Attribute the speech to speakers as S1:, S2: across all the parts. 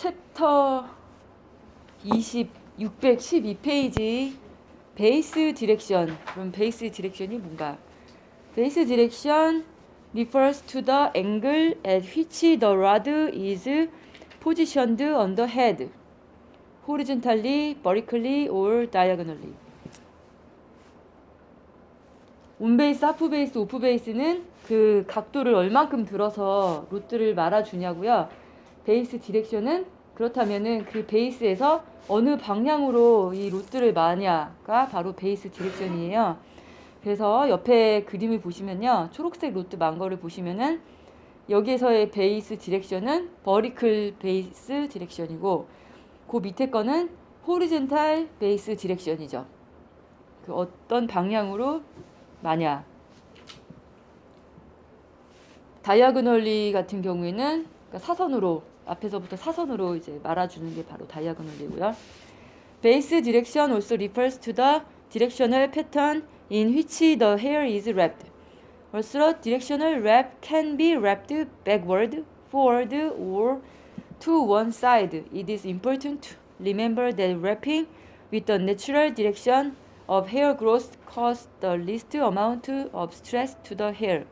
S1: 챕터 612페이지 베이스 디렉션. 그럼 베이스 디렉션이 뭔가? 베이스 디렉션 refers to the angle at which the rod is positioned on the head, horizontally, vertically, or diagonally. 온베이스, 하프베이스, 오프베이스는 그 각도를 얼만큼 들어서 로드를 말아주냐고요. 베이스 디렉션은 그렇다면은 그 베이스에서 어느 방향으로 이 로드를 마냐가 바로 베이스 디렉션이에요. 그래서 옆에 그림을 보시면요, 초록색 로드 만 거를 보시면은 여기에서의 베이스 디렉션은 버리클 베이스 디렉션이고, 그 밑에 거는 호리젠탈 베이스 디렉션이죠. 그 어떤 방향으로 마냐. 다이아고널리 같은 경우에는 그러니까 사선으로, 앞에서부터 사선으로 이제 말아주는 게 바로 다이아고널리고요. Base direction also refers to the directional pattern in which the hair is wrapped. Also, directional wrap can be wrapped backward, forward, or to one side. It is important to remember that wrapping with the natural direction of hair growth causes the least amount of stress to the hair.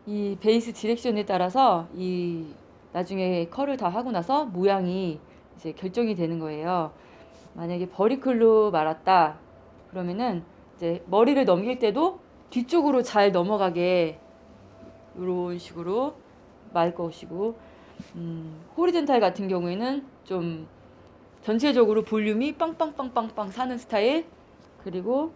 S1: 이 베이스 디렉션에 따라서 이 나중에 컬을 다 하고 나서 모양이 이제 결정이 되는 거예요. 만약에 버리클로 말았다 그러면은 이제 머리를 넘길 때도 뒤쪽으로 잘 넘어가게 이런 식으로 말 것이고, 호리젠탈 같은 경우에는 좀 전체적으로 볼륨이 빵빵빵빵빵 사는 스타일, 그리고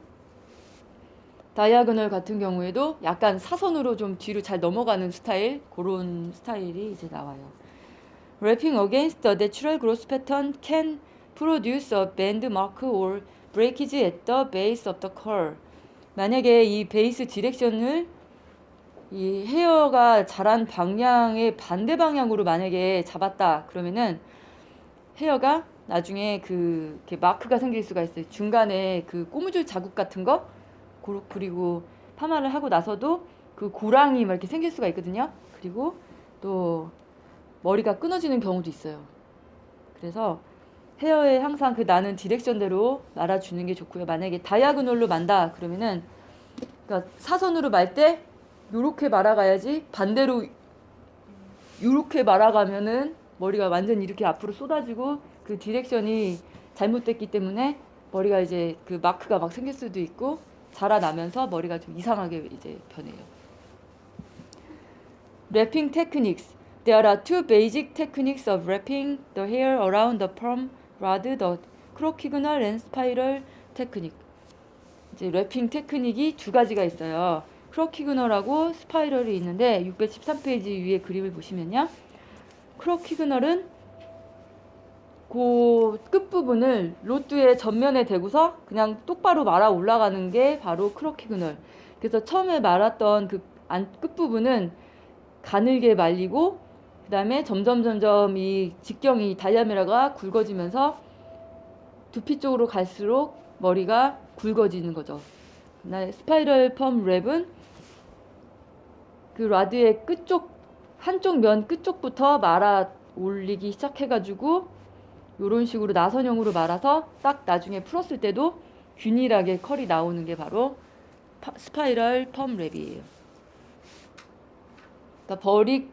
S1: 다이아고널 같은 경우에도 약간 사선으로 좀 뒤로 잘 넘어가는 스타일, 그런 스타일이 이제 나와요. Wrapping against the natural growth pattern can produce a bend mark or breakage at the base of the curl. 만약에 이 베이스 디렉션을 이 헤어가 자란 방향의 반대 방향으로 만약에 잡았다 그러면은 헤어가 나중에 그 이렇게 마크가 생길 수가 있어요. 중간에 그 고무줄 자국 같은 거, 그리고 파마를 하고 나서도 그 고랑이 막 이렇게 생길 수가 있거든요. 그리고 또 머리가 끊어지는 경우도 있어요. 그래서 헤어에 항상 그 나는 디렉션대로 말아주는 게 좋고요. 만약에 다이아고널로 만다 그러면은, 그러니까 사선으로 말 때 요렇게 말아가야지, 반대로 요렇게 말아가면은 머리가 완전 이렇게 앞으로 쏟아지고 그 디렉션이 잘못됐기 때문에 머리가 이제 그 마크가 막 생길 수도 있고 자라나면서 머리가 좀 이상하게 이제 변해요. Wrapping techniques. There are two basic techniques of wrapping the hair around the perm rod: the croquignol and spiral technique. 이제 랩핑 테크닉이 두 가지가 있어요. 크로키그널하고 스파이럴이 있는데 613페이지 위에 그림을 보시면요, 크로키그널은 그 끝부분을 로드의 전면에 대고서 그냥 똑바로 말아 올라가는 게 바로 크로키그널. 그래서 처음에 말았던 그 끝부분은 가늘게 말리고, 그 다음에 점점 이 직경이 다이아메라가 굵어지면서 두피 쪽으로 갈수록 머리가 굵어지는 거죠. 스파이럴 펌 랩은 그 라드의 끝쪽, 한쪽 면 끝쪽부터 말아 올리기 시작해가지고 이런 식으로 나선형으로 말아서 딱 나중에 풀었을 때도 균일하게 컬이 나오는 게 바로 스파이럴 펌 랩이에요. 그러니까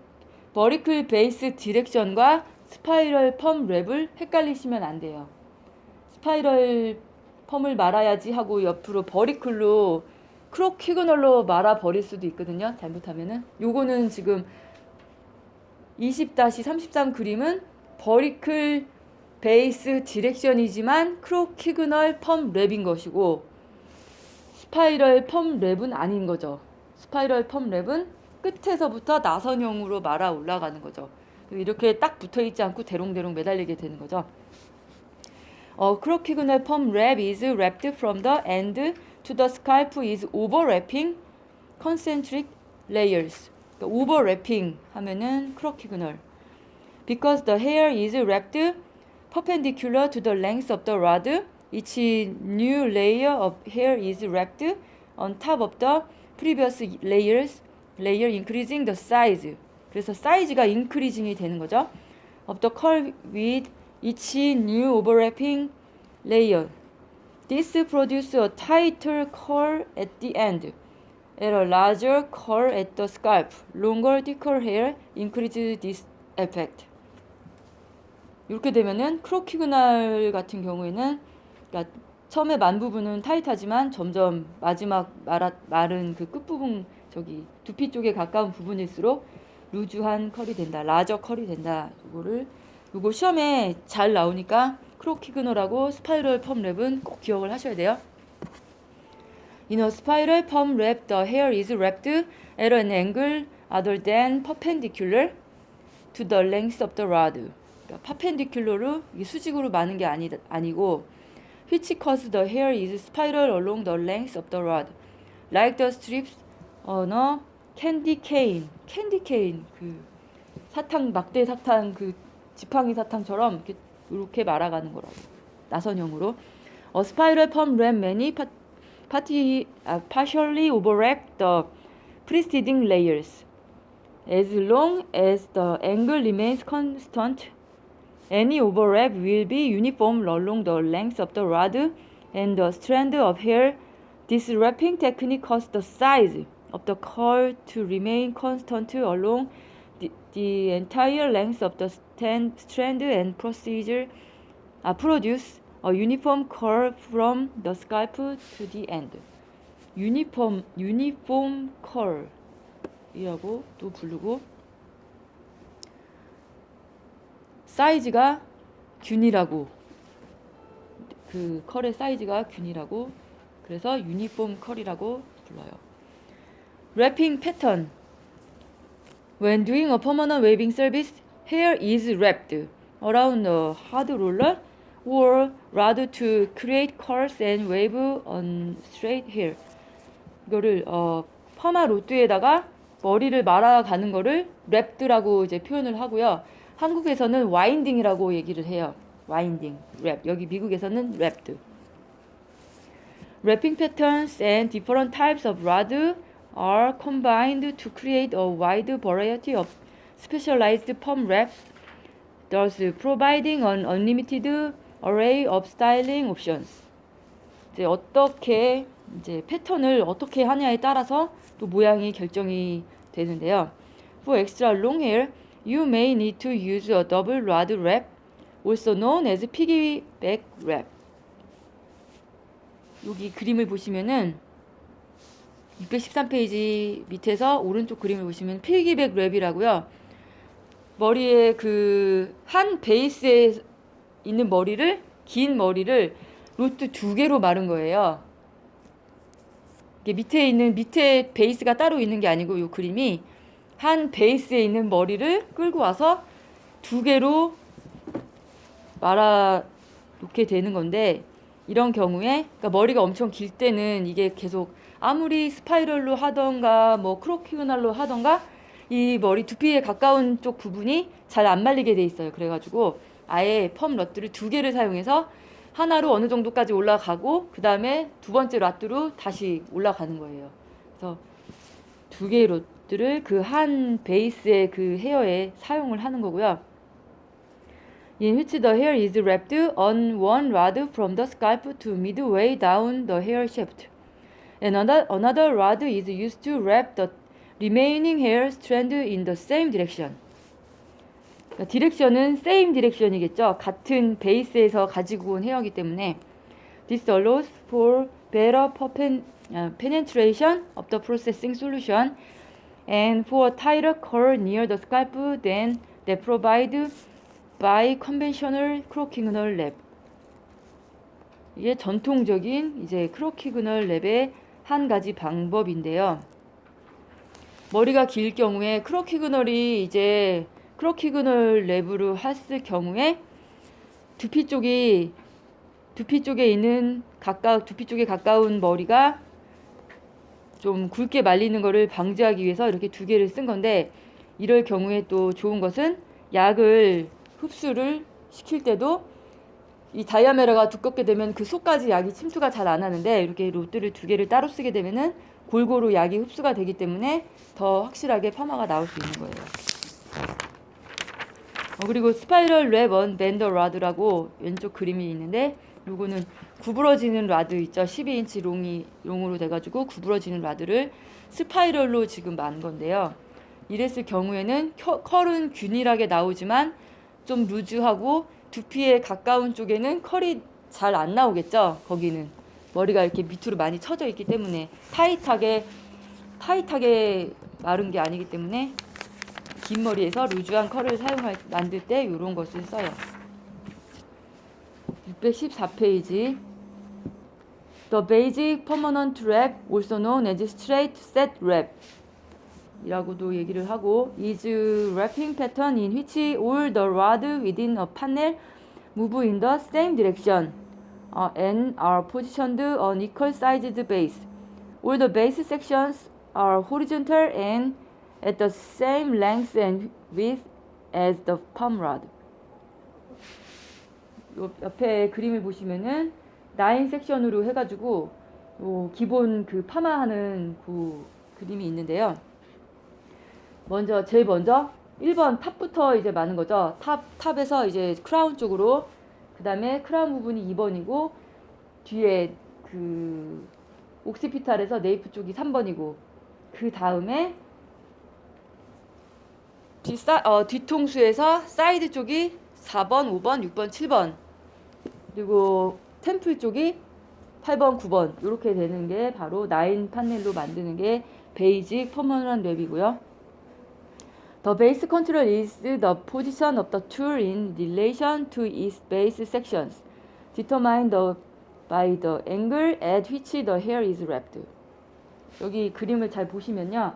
S1: 버리클 베이스 디렉션과 스파이럴 펌 랩을 헷갈리시면 안 돼요. 스파이럴 펌을 말아야지 하고 옆으로 버리클로 크로키그널로 말아 버릴 수도 있거든요. 잘못하면은. 요거는 지금 20-33 그림은 버리클 베이스 디렉션이지만 크로키그널 펌 랩인 것이고, 스파이럴 펌 랩은 아닌 거죠. 스파이럴 펌 랩은 끝에서부터 나선형으로 말아 올라가는 거죠. 이렇게 딱 붙어 있지 않고 대롱대롱 매달리게 되는 거죠. Croquignol perm wrap is wrapped from the end to the scalp is overlapping concentric layers. 그러니까 overlapping 하면은 크로키그널. Because the hair is wrapped perpendicular to the length of the rod, each new layer of hair is wrapped on top of the previous layer increasing the size. 그래서 사이즈가 increasing이 되는 거죠. of the curl with each new overlapping layer. This produces a tighter curl at the end and a larger curl at the scalp. Longer, thicker hair increases this effect. 이렇게 되면은 크로키그날 같은 경우에는 그러니까 처음에 만 부분은 타이트하지만 점점 마지막 마른 그 끝부분 저기 두피 쪽에 가까운 부분일수록 루즈한 컬이 된다. 라저 컬이 된다. 요거 시험에 잘 나오니까 크로키그널하고 스파이럴 펌 랩은 꼭 기억을 하셔야 돼요. In a spiral perm wrap, the hair is wrapped at an angle other than perpendicular to the length of the rod. 그러니까 perpendicular로 수직으로 마는 게 아니고 which causes the hair is spiral along the length of the rod, like the strips on a candy cane. candy cane 그 사탕 막대 사탕 그 지팡이 사탕처럼 이렇게 말아가는 거라고. 나선형으로. A spiral perm wrap many partially overlap the preceding layers. As long as the angle remains constant, any overlap will be uniform along the length of the rod and the strand of hair. This wrapping technique causes the size of the curl to remain constant along the entire length of the strand and produce a uniform curl from the scalp to the end. uniform curl 이라고 또 부르고, 사이즈가 균일하고, 그 컬의 사이즈가 균일하고, 그래서 유니폼 컬이라고 불러요. 랩핑 패턴. When doing a permanent waving service, hair is wrapped around a hard roller or rod to create curls and wave on straight hair. 이거를 퍼마 로드에다가 머리를 말아가는 거를 랩드라고 이제 표현을 하고요. 한국에서는 와인딩이라고 얘기를 해요. 와인딩, 랩. 여기 미국에서는 랩드. Wrapping patterns and different types of rod are combined to create a wide variety of specialized perm wraps, thus providing an unlimited array of styling options. 이제 어떻게 이제 패턴을 어떻게 하냐에 따라서 또 모양이 결정이 되는데요. For extra long hair, you may need to use a double rod wrap, also known as piggyback wrap. 여기 그림을 보시면은 613페이지 밑에서 오른쪽 그림을 보시면 피기백 랩이라고요. 머리에 그 한 베이스에 있는 머리를, 긴 머리를 로트 2개로 마른 거예요. 밑에 베이스가 따로 있는 게 아니고, 이 그림이 한 베이스에 있는 머리를 끌고 와서 2개로 말아 놓게 되는 건데, 이런 경우에 그러니까 머리가 엄청 길 때는 이게 계속 아무리 스파이럴로 하던가 뭐 크로키그날로 하던가 이 머리 두피에 가까운 쪽 부분이 잘 안 말리게 돼 있어요. 그래가지고 아예 펌 러드를 2개를 사용해서 하나로 어느 정도까지 올라가고 그 다음에 두 번째 라드로 다시 올라가는 거예요. 그래서 2개의 로드를 그 한 베이스의 그 헤어에 사용을 하는 거고요. In which the hair is wrapped on one rod from the scalp to midway down the hair shaft. Another rod is used to wrap the remaining hair strand in the same direction. 그러니까 디렉션은 same direction이겠죠. 같은 베이스에서 가지고 온 헤어이기 때문에 This allows for better penetration of the processing solution and for a tighter curl near the scalp than that provided by conventional 크로키그널 랩. 이게 전통적인 이제 크로키그널 랩의 한 가지 방법인데요. 머리가 길 경우에 크로키그널이 이제 크로키그널 랩으로 했을 경우에 두피 쪽에 있는 두피 쪽에 가까운 머리가 좀 굵게 말리는 거를 방지하기 위해서 이렇게 2개를 쓴 건데, 이럴 경우에 또 좋은 것은 약을 흡수를 시킬 때도 이 다이아메라가 두껍게 되면 그 속까지 약이 침투가 잘 안 하는데, 이렇게 로드를 2개를 따로 쓰게 되면은 골고루 약이 흡수가 되기 때문에 더 확실하게 파마가 나올 수 있는 거예요. 그리고 스파이럴 랩1 밴더 라드라고 왼쪽 그림이 있는데 요거는 구부러지는 라드 있죠. 12인치 롱으로 돼가지고 구부러지는 라드를 스파이럴로 지금 만 건데요. 이랬을 경우에는 컬은 균일하게 나오지만 좀 루즈하고 두피에 가까운 쪽에는 컬이 잘 안 나오겠죠. 거기는 머리가 이렇게 밑으로 많이 쳐져 있기 때문에 타이트하게 마른 게 아니기 때문에 긴 머리에서 루즈한 컬을 만들 때 이런 것을 써요. 614페이지. The basic permanent wrap, also known as straight set wrap 이라고도 얘기를 하고 is wrapping pattern in which all the rods within a panel move in the same direction and are positioned on equal sized base. All the base sections are horizontal and at the same length and width as the palm rod. 옆에 그림을 보시면은 9 섹션으로 해가지고 기본 그 파마하는 그 그림이 있는데요. 제일 먼저 1번 탑부터 이제 마는 거죠. 탑에서 이제 크라운 쪽으로, 그 다음에 크라운 부분이 2번이고 뒤에 그 옥시피탈에서 네이프 쪽이 3번이고 그 다음에 뒤통수에서 사이드 쪽이 4번, 5번, 6번, 7번 그리고 템플 쪽이 8번, 9번 이렇게 되는 게 바로 9 판넬로 만드는 게 베이직 퍼머넌트 랩이고요. The base control is the position of the tool in relation to its base sections, determined by the angle at which the hair is wrapped. 여기 그림을 잘 보시면요,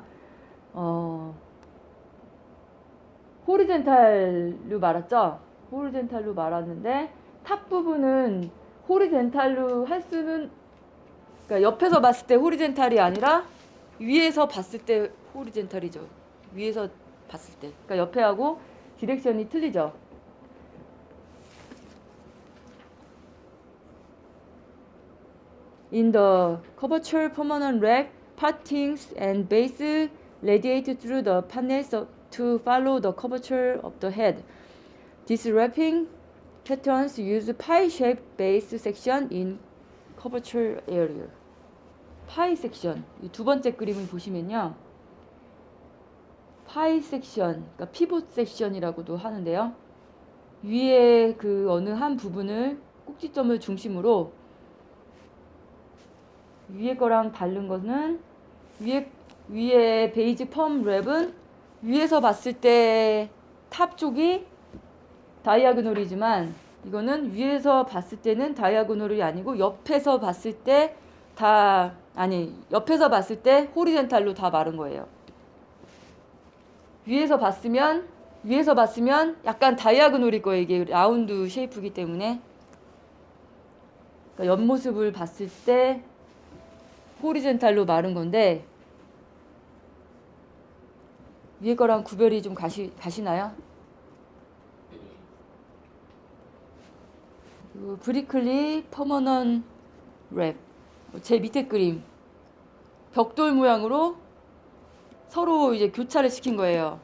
S1: 호리젠탈로 말았죠? 호리젠탈로 말았는데 탑 부분은 호리젠탈로 할 수는, 그러니까 옆에서 봤을 때 호리젠탈이 아니라 위에서 봤을 때 호리젠탈이죠. 위에서 봤을 때. 그러니까 옆에하고 디렉션이 틀리죠. In the curvature permanent wrap, partings and base radiate through the panels to follow the curvature of the head. These wrapping patterns use pie-shaped base section in curvature area. 파이 섹션, 이 두 번째 그림을 보시면요, 파이 섹션, 그러니까 피봇 섹션이라고도 하는데요. 위에 그 어느 한 부분을 꼭지점을 중심으로 위에 거랑 다른 거는 위에 베이직 펌 랩은 위에서 봤을 때 탑 쪽이 다이아고널이지만 이거는 위에서 봤을 때는 다이아고널이 아니고 옆에서 봤을 때 옆에서 봤을 때 호리젠탈로 다 마른 거예요. 위에서 봤으면 약간 다이아고널일 거예요. 이게 라운드 쉐이프이기 때문에. 그러니까 옆모습을 봤을 때 호리젠탈로 마른 건데 위에 거랑 구별이 좀 가시나요? 브리클리 퍼머넌 랩. 제 밑에 그림. 벽돌 모양으로 서로 이제 교차를 시킨 거예요.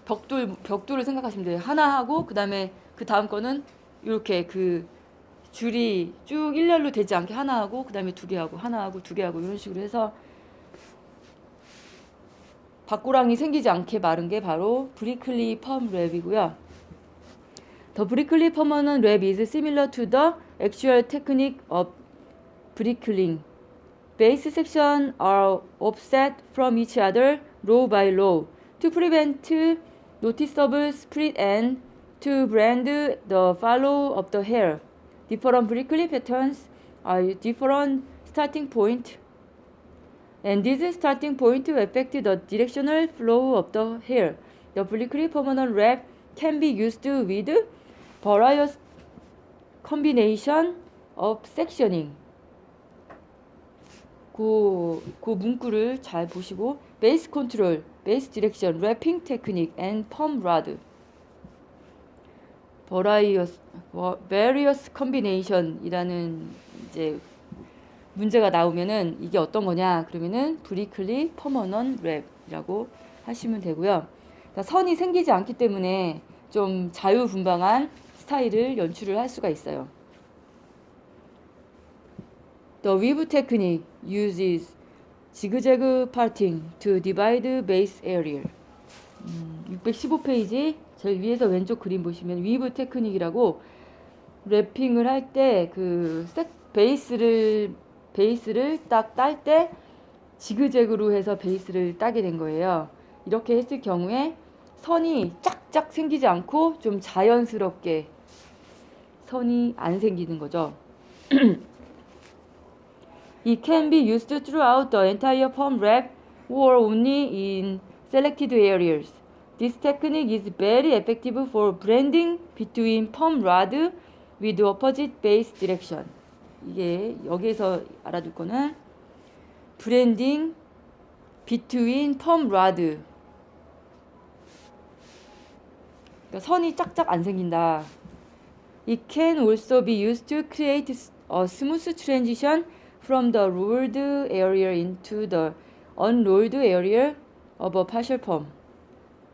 S1: 벽돌을 생각하시면 돼요. 하나 하고 그 다음 거는 이렇게 그 줄이 쭉 일렬로 되지 않게 하나 하고 그 다음에 두 개 하고 하나 하고 두 개 하고 이런 식으로 해서 박고랑이 생기지 않게 마른 게 바로 브리클리 펌 랩이고요. The Brickley permanent wrap is similar to the actual technique of brickling. Base sections are offset from each other row by row to prevent noticeable split and to blend the follow of the hair. Different Brickley patterns are different starting point, and this starting point affects the directional flow of the hair. The Brickley permanent wrap can be used with various combination of sectioning. 그 문구를 잘 보시고 base control, base direction, wrapping technique, and palm rod. various combination이라는 이제 문제가 나오면은 이게 어떤 거냐 그러면은 브리클리 퍼머넌 랩이라고 하시면 되고요. 그러니까 선이 생기지 않기 때문에 좀 자유분방한 스타일을 연출을 할 수가 있어요. The weave technique uses zigzag parting to divide base area. 615페이지 제일 위에서 왼쪽 그림 보시면 위브 테크닉이라고 랩핑을 할 때 그 베이스를 딱 딸 때 지그재그로 해서 베이스를 따게 된 거예요. 이렇게 했을 경우에 선이 쫙쫙 생기지 않고 좀 자연스럽게 선이 안 생기는 거죠. It can be used throughout the entire palm wrap or only in selected areas. This technique is very effective for blending between palm rod with opposite base direction. 이게 여기에서 알아둘 거는 blending between palm rod. 그러니까 선이 짝짝 안 생긴다. It can also be used to create a smooth transition from the rolled area into the unrolled area of a partial palm.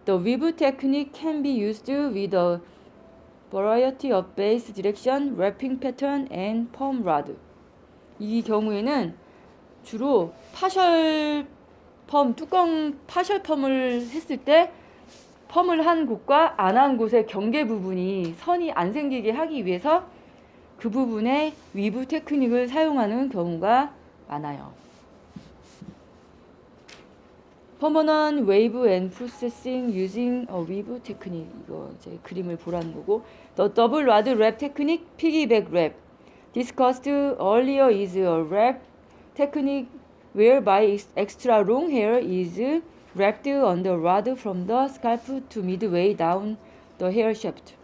S1: The weave technique can be used with a variety of base direction, wrapping pattern, and palm rod. 이 경우에는 주로 파셜 펌을 했을 때 펌을 한 곳과 안 한 곳의 경계 부분이 선이 안 생기게 하기 위해서 그 부분에 위브 테크닉을 사용하는 경우가 많아요. Permanent wave and processing using a weave technique. 이거 이제 그림을 보라는 거고. The double rod wrap technique, piggyback wrap. Discussed earlier is a wrap technique whereby extra long hair is wrapped on the rod from the scalp to midway down the hair shaft.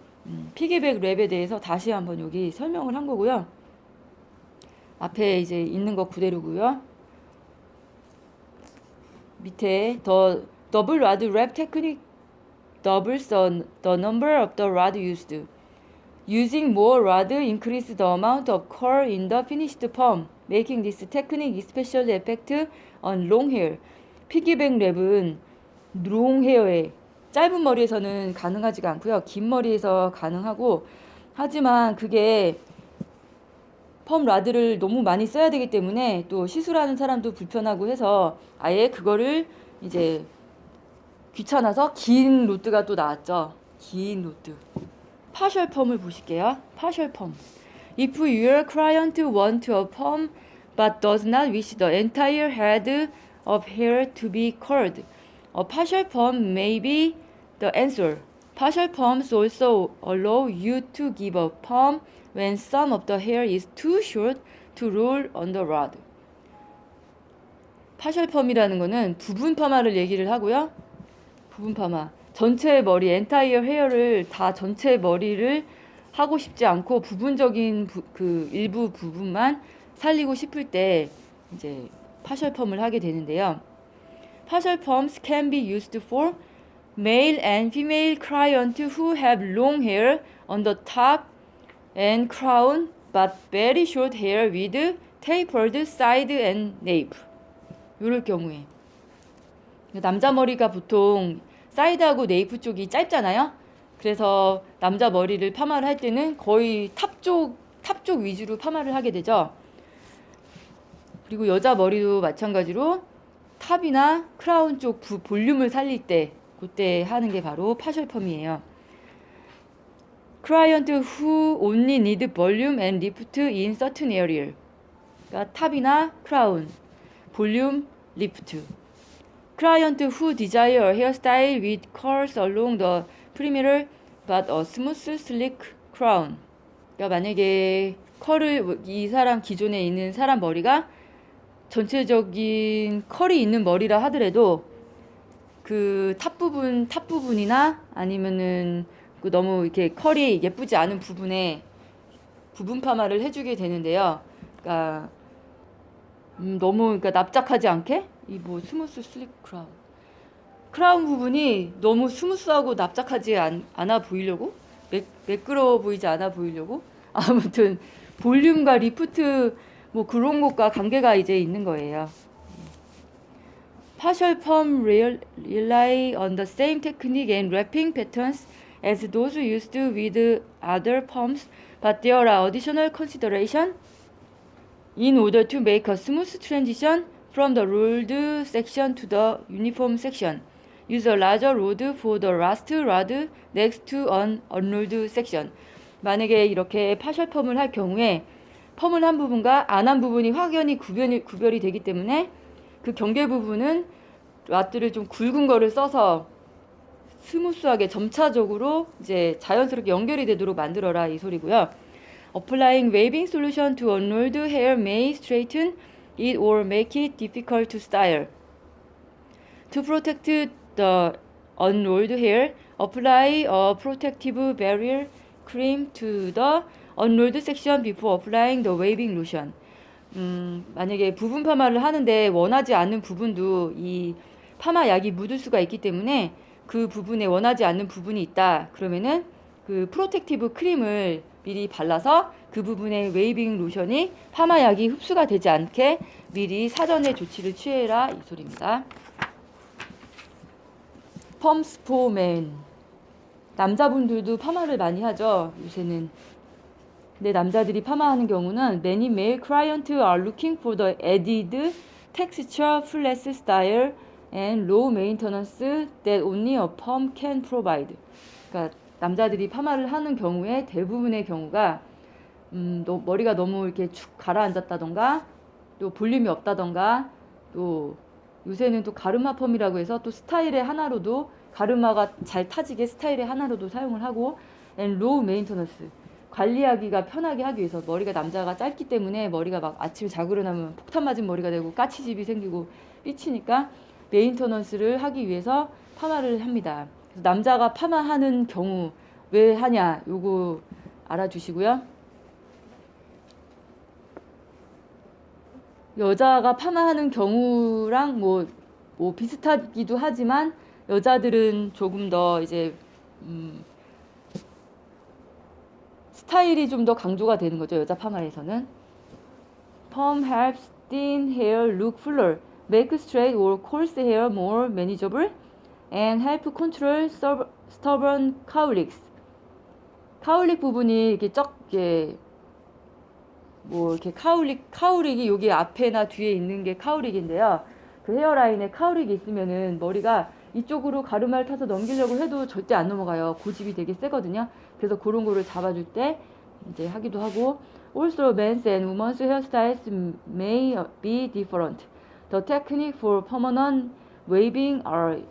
S1: 피기백 랩에 대해서 다시 한번 여기 설명을 한 거고요. 앞에 이제 있는 거 그대로고요. 밑에 the double rod wrap technique doubles the number of the rod used. Using more rod increases the amount of curl in the finished palm, making this technique especially effective on long hair. 피기백 랩은 롱 헤어에 짧은 머리에서는 가능하지가 않고요. 긴 머리에서 가능하고 하지만 그게 펌 라드를 너무 많이 써야 되기 때문에 또 시술하는 사람도 불편하고 해서 아예 그거를 이제 귀찮아서 긴 로드가 또 나왔죠. 긴 로드. 파셜 펌을 보실게요. 파셜 펌. If your client wants a perm but does not wish the entire head of hair to be curled, a partial perm may be the answer. Partial perms also allow you to give a perm when some of the hair is too short to roll on the rod. 파셜 펌이라는 거는 부분 파마를 얘기를 하고요. 부분 파마. 전체 머리, 엔타이어 헤어를 다 전체 머리를 하고 싶지 않고 부분적인 그 일부 부분만 살리고 싶을 때 이제 파셜 펌을 하게 되는데요. Partial perms can be used for male and female clients who have long hair on the top and crown but very short hair with tapered side and nape. 이럴 경우에 남자 머리가 보통 사이드하고 네이프 쪽이 짧잖아요. 그래서 남자 머리를 파마를 할 때는 거의 탑 쪽 위주로 파마를 하게 되죠. 그리고 여자 머리도 마찬가지로 탑이나 크라운 쪽 볼륨을 살릴 때 그때 하는 게 바로 파셜 펌이에요. Client who only need volume and lift in certain area. 그러니까 탑이나 크라운, 볼륨, 리프트. Client who desire a hairstyle with curls along the perimeter but a smooth, slick crown. 그러니까 만약에 컬을 이 사람 기존에 있는 사람 머리가 전체적인 컬이 있는 머리라 하더라도 그 탑 부분이나 아니면은 그 너무 이렇게 컬이 예쁘지 않은 부분에 부분 파마를 해주게 되는데요. 그러니까 너무 그러니까 납작하지 않게 이 뭐 스무스 슬릭 크라운 부분이 너무 스무스하고 납작하지 않아 보이려고 매끄러워 보이지 않아 보이려고 아무튼 볼륨과 리프트 뭐 그런 것과 관계가 이제 있는 거예요. Partial perm rely on the same technique and wrapping patterns as those used with other pumps, but there are additional considerations in order to make a smooth transition from the ruled section to the uniform section. Use a larger rod for the last rod next to an unrolled section. 만약에 이렇게 파셜 펌을 할 경우에 펌을 한 부분과 안 한 부분이 확연히 구별이 되기 때문에 그 경계 부분은 라트를 좀 굵은 거를 써서 스무스하게 점차적으로 이제 자연스럽게 연결이 되도록 만들어라 이 소리고요. Applying waving solution to unrolled hair may straighten it or make it difficult to style. To protect the unrolled hair, apply a protective barrier cream to the unrolled section before applying the waving lotion. 만약에 부분 파마를 하는데 원하지 않는 부분도 이 파마 약이 묻을 수가 있기 때문에 그 부분에 원하지 않는 부분이 있다. 그러면은 그 프로텍티브 크림을 미리 발라서 그 부분에 웨이빙 로션이 파마 약이 흡수가 되지 않게 미리 사전에 조치를 취해라 이 소리입니다. 펌스 포 맨. 남자분들도 파마를 많이 하죠. 요새는. 근데 남자들이 파마하는 경우는 many male clients are looking for the added texture, flawless style and low maintenance that only a perm can provide. 그러니까 남자들이 파마를 하는 경우에 대부분의 경우가 머리가 너무 이렇게 축 가라앉았다던가 또 볼륨이 없다던가 또 요새는 또 가르마 펌이라고 해서 또 스타일의 하나로도 가르마가 잘 타지게 스타일의 하나로도 사용을 하고 and low maintenance 관리하기가 편하게 하기 위해서 머리가 남자가 짧기 때문에 머리가 막 아침에 자고 일어나면 폭탄 맞은 머리가 되고 까치집이 생기고 삐치니까 메인터넌스를 하기 위해서 파마를 합니다. 그래서 남자가 파마하는 경우 왜 하냐 요거 알아주시고요. 여자가 파마하는 경우랑 뭐 비슷하기도 하지만 여자들은 조금 더 이제 스타일이 좀 더 강조가 되는 거죠. 여자 파마에서는. Perm helps thin hair look fuller, make straight or coarse hair more manageable, and help control stubborn cowlicks. 카울릭 부분이 이렇게 이렇게 카울릭이 여기 앞에나 뒤에 있는 게 카울릭인데요. 그 헤어라인에 카울릭이 있으면은 머리가 이쪽으로 가르마를 타서 넘기려고 해도 절대 안 넘어가요. 고집이 되게 세거든요. 그래서 그런 거를 잡아줄 때 이제 하기도 하고. Also, men's and women's hairstyles may be different. The technique for permanent waving are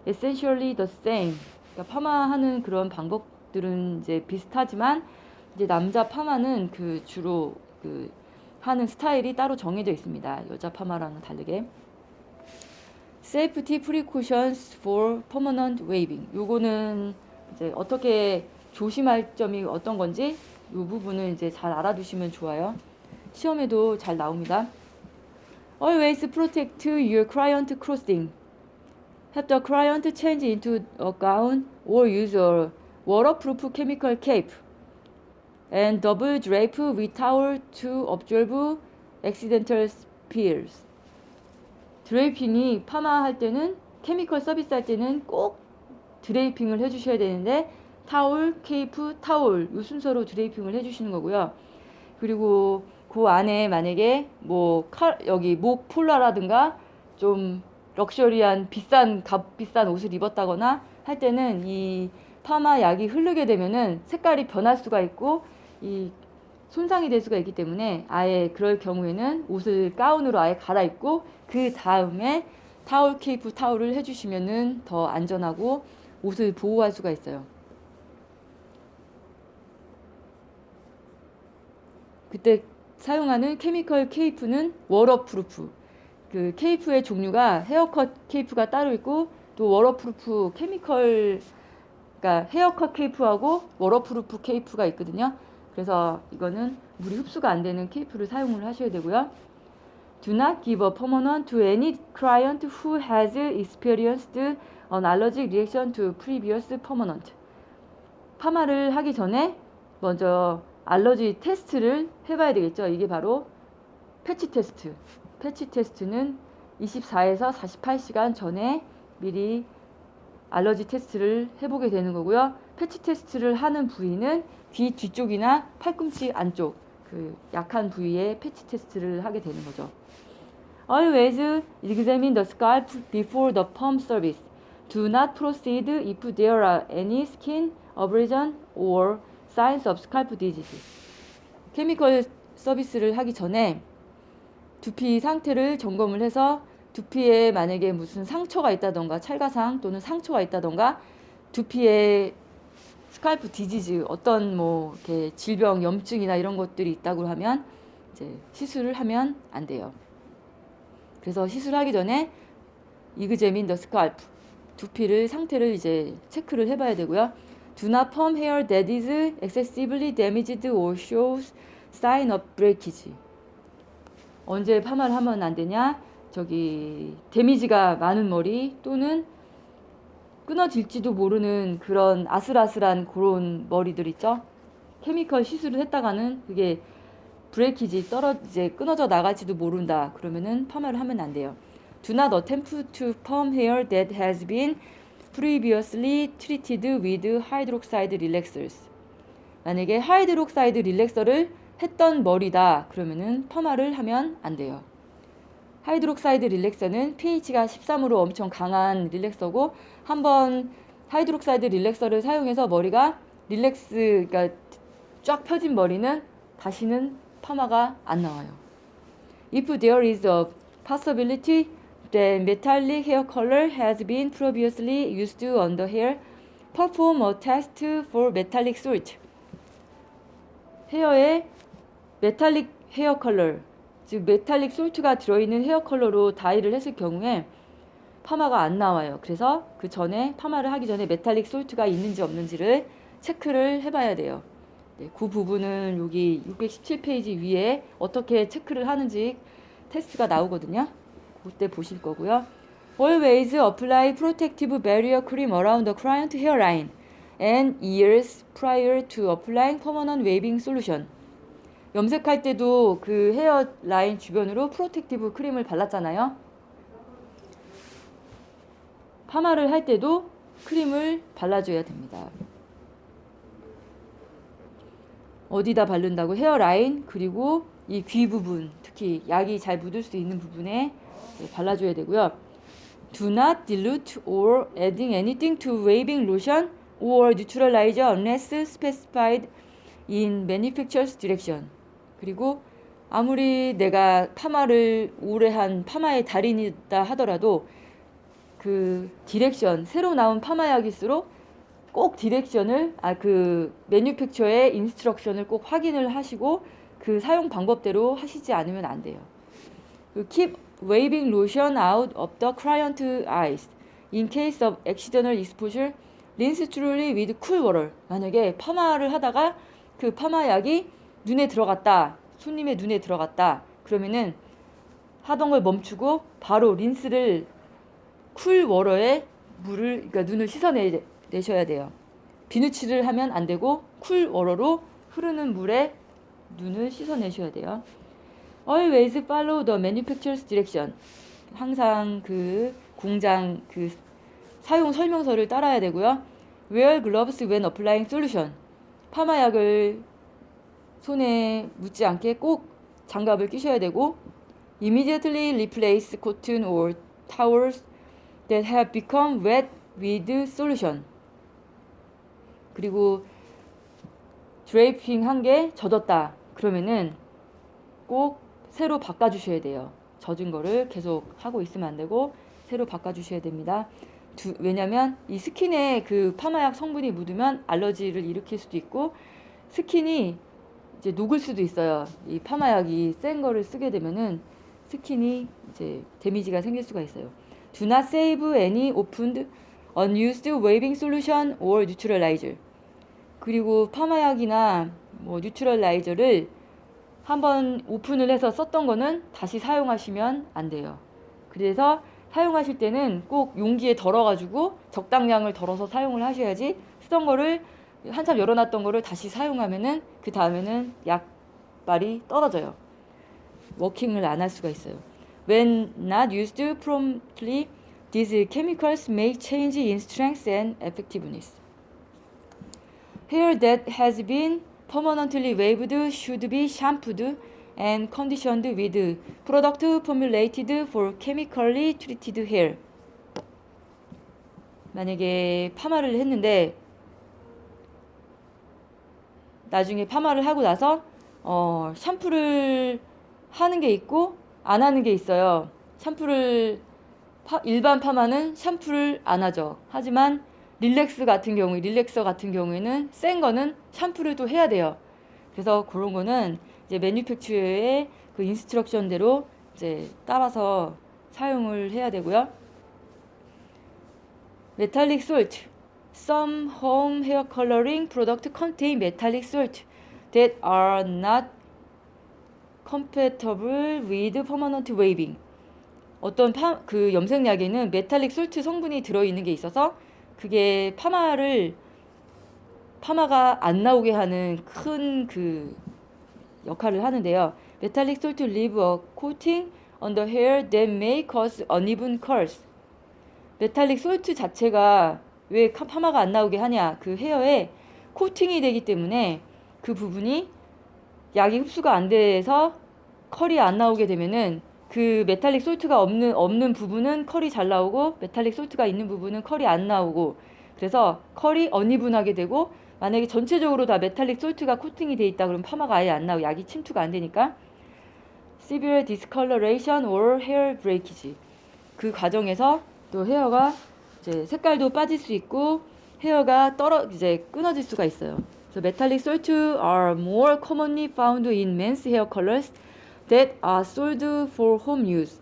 S1: essentially the same. 그러니까 파마하는 그런 방법들은 이제 비슷하지만 이제 남자 파마는 주로 하는 스타일이 따로 정해져 있습니다. 여자 파마랑은 다르게. Safety precautions for permanent waving. 요거는 이제 어떻게 조심할 점이 어떤 건지 이 부분은 이제 잘 알아두시면 좋아요. 시험에도 잘 나옵니다. Always protect your client clothing. Have the client change into a gown or use a waterproof chemical cape. And double drape with towel to absorb accidental spills. 드레이핑이 파마할 때는 케미컬 서비스 할 때는 꼭 드레이핑을 해주셔야 되는데 타올, 케이프, 타올 이 순서로 드레이핑을 해주시는 거고요. 그리고 그 안에 만약에 여기 목 폴라라든가 좀 럭셔리한 값비싼 옷을 입었다거나 할 때는 이 파마 약이 흐르게 되면은 색깔이 변할 수가 있고 이 손상이 될 수가 있기 때문에 아예 그럴 경우에는 옷을 가운으로 아예 갈아입고 그 다음에 타올, 케이프, 타올을 해주시면은 더 안전하고 옷을 보호할 수가 있어요. 그때 사용하는 케미컬 케이프는 워터프루프. 그 케이프의 종류가 헤어컷 케이프가 따로 있고 또 워터프루프 그러니까 헤어컷 케이프하고 워터프루프 케이프가 있거든요. 그래서 이거는 물이 흡수가 안 되는 케이프를 사용을 하셔야 되고요. Do not give a permanent to any client who has experienced an allergic reaction to previous permanent. 파마를 하기 전에 먼저 알러지 테스트를 해봐야 되겠죠. 이게 바로 패치 테스트. 패치 테스트는 24에서 48시간 전에 미리 알러지 테스트를 해보게 되는 거고요. 패치 테스트를 하는 부위는 귀 뒤쪽이나 팔꿈치 안쪽 그 약한 부위에 패치 테스트를 하게 되는 거죠. Always examine the scalp before the palm service. Do not proceed if there are any skin abrasion or signs of scalp disease. 케미컬 서비스를 하기 전에 두피 상태를 점검을 해서 두피에 만약에 무슨 상처가 있다던가 찰가상 또는 상처가 있다던가 두피에 스칼프 디지즈 어떤 뭐 이렇게 질병 염증이나 이런 것들이 있다고 하면 이제 시술을 하면 안 돼요. 그래서 시술하기 전에 examine the scalp 두피를 상태를 이제 체크를 해봐야 되고요. Do not perm hair that is excessively damaged or shows sign of breakage. 언제 파마를 하면 안 되냐? 저기 데미지가 많은 머리 또는 끊어질지도 모르는 그런 아슬아슬한 그런 머리들 있죠. 케미컬 시술을 했다가는 그게 브레이키지 이제 끊어져 나갈지도 모른다. 그러면은 파마를 하면 안 돼요. Do not attempt to perm hair that has been previously treated with hydroxide relaxers. 만약에 하이드록사이드 릴렉서를 했던 머리다. 그러면은 파마를 하면 안 돼요. 하이드록사이드 릴렉서는 pH가 13으로 엄청 강한 릴렉서고 한번 하이드록사이드 릴렉서를 사용해서 머리가 그러니까 쫙 펴진 머리는 다시는 파마가 안 나와요. If there is a possibility that metallic hair color has been previously used on the hair, perform a test for metallic salt. 헤어에 메탈릭 헤어 컬러, 즉 메탈릭 솔트가 들어있는 헤어 컬러로 다이를 했을 경우에 파마가 안 나와요. 그래서 그 전에 파마를 하기 전에 메탈릭 솔트가 있는지 없는지를 체크를 해봐야 돼요. 네, 그 부분은 여기 617페이지 위에 어떻게 체크를 하는지 테스트가 나오거든요. 그때 보실 거고요. Always apply protective barrier cream around the client hairline and ears prior to applying permanent waving solution. 염색할 때도 그 헤어라인 주변으로 프로텍티브 크림을 발랐잖아요. 파마를 할 때도 크림을 발라줘야 됩니다. 어디다 바른다고? 헤어라인 그리고 이 귀 부분, 특히 약이 잘 묻을 수 있는 부분에 발라줘야 되고요. Do not dilute or adding anything to waving lotion or neutralizer unless specified in manufacturer's direction. 그리고 아무리 내가 파마를 오래 한 파마의 달인이다 하더라도 그 디렉션, 새로 나온 파마약일수록 꼭 디렉션을 그 매뉴팩처의 인스트럭션을 꼭 확인을 하시고 그 사용 방법대로 하시지 않으면 안 돼요. Keep waving lotion out of the client eyes. In case of accidental exposure, rinse thoroughly with cool water. 만약에 파마를 하다가 그 파마약이 눈에 들어갔다. 손님의 눈에 들어갔다. 그러면은 하던 걸 멈추고 바로 린스를 쿨 워터에 그러니까 눈을 씻어내셔야 돼요. 비누칠을 하면 안 되고 쿨 워터로 흐르는 물에 눈을 씻어내셔야 돼요. Always follow the manufacturer's direction. 항상 그 공장 그 사용 설명서를 따라야 되고요. Wear gloves when applying solution. 파마약을 손에 묻지 않게 꼭 장갑을 끼셔야 되고 Immediately replace cotton or towels that have become wet with solution. 그리고 드레이핑 한 게 젖었다. 그러면은 꼭 새로 바꿔주셔야 돼요. 젖은 거를 계속 하고 있으면 안 되고 새로 바꿔주셔야 됩니다. 왜냐면 이 스킨에 그 파마약 성분이 묻으면 알러지를 일으킬 수도 있고 스킨이 이제 녹을 수도 있어요. 이 파마약이 센 거를 쓰게 되면은 스킨이 이제 데미지가 생길 수가 있어요. Do not save any opened, unused waving solution or neutralizer. 그리고 파마약이나 뭐 뉴트럴라이저를 한번 오픈을 해서 썼던 거는 다시 사용하시면 안 돼요. 그래서 사용하실 때는 꼭 용기에 덜어가지고 적당량을 덜어서 사용을 하셔야지 쓰던 거를 한참 열어놨던 거를 다시 사용하면은 그 다음에는 약발이 떨어져요. 워킹을 안 할 수가 있어요. When not used promptly, these chemicals may change in strength and effectiveness. Hair that has been permanently waved should be shampooed and conditioned with product formulated for chemically treated hair. 만약에 파마를 했는데 나중에 파마를 하고 나서 샴푸를 하는 게 있고 안 하는 게 있어요. 일반 파마는 샴푸를 안 하죠. 하지만 릴렉서 같은 경우에는 센 거는 샴푸를 또 해야 돼요. 그래서 그런 거는 이제 매뉴팩처의 그 인스트럭션대로 이제 따라서 사용을 해야 되고요. Metallic salt. Some home hair coloring products contain metallic salt that are not compatible with permanent waving. 어떤 그 염색약에는 메탈릭 솔트 성분이 들어있는 게 있어서 그게 파마가 안 나오게 하는 큰 그 역할을 하는데요. 메탈릭 솔트 leave a coating on the hair that may cause uneven curls. 메탈릭 솔트 자체가 왜 파마가 안 나오게 하냐? 그 헤어에 코팅이 되기 때문에 그 부분이 약이 흡수가 안 돼서 컬이 안 나오게 되면은 그 메탈릭 솔트가 없는 부분은 컬이 잘 나오고 메탈릭 솔트가 있는 부분은 컬이 안 나오고 그래서 컬이 어니분하게 되고 만약에 전체적으로 다 메탈릭 솔트가 코팅이 돼 있다 그러면 파마가 아예 안 나오고 약이 침투가 안 되니까 severe discoloration or hair breakage. 그 과정에서 또 헤어가 이제 색깔도 빠질 수 있고 헤어가 이제 끊어질 수가 있어요. So metallic salts are more commonly found in men's hair colors that are sold for home use.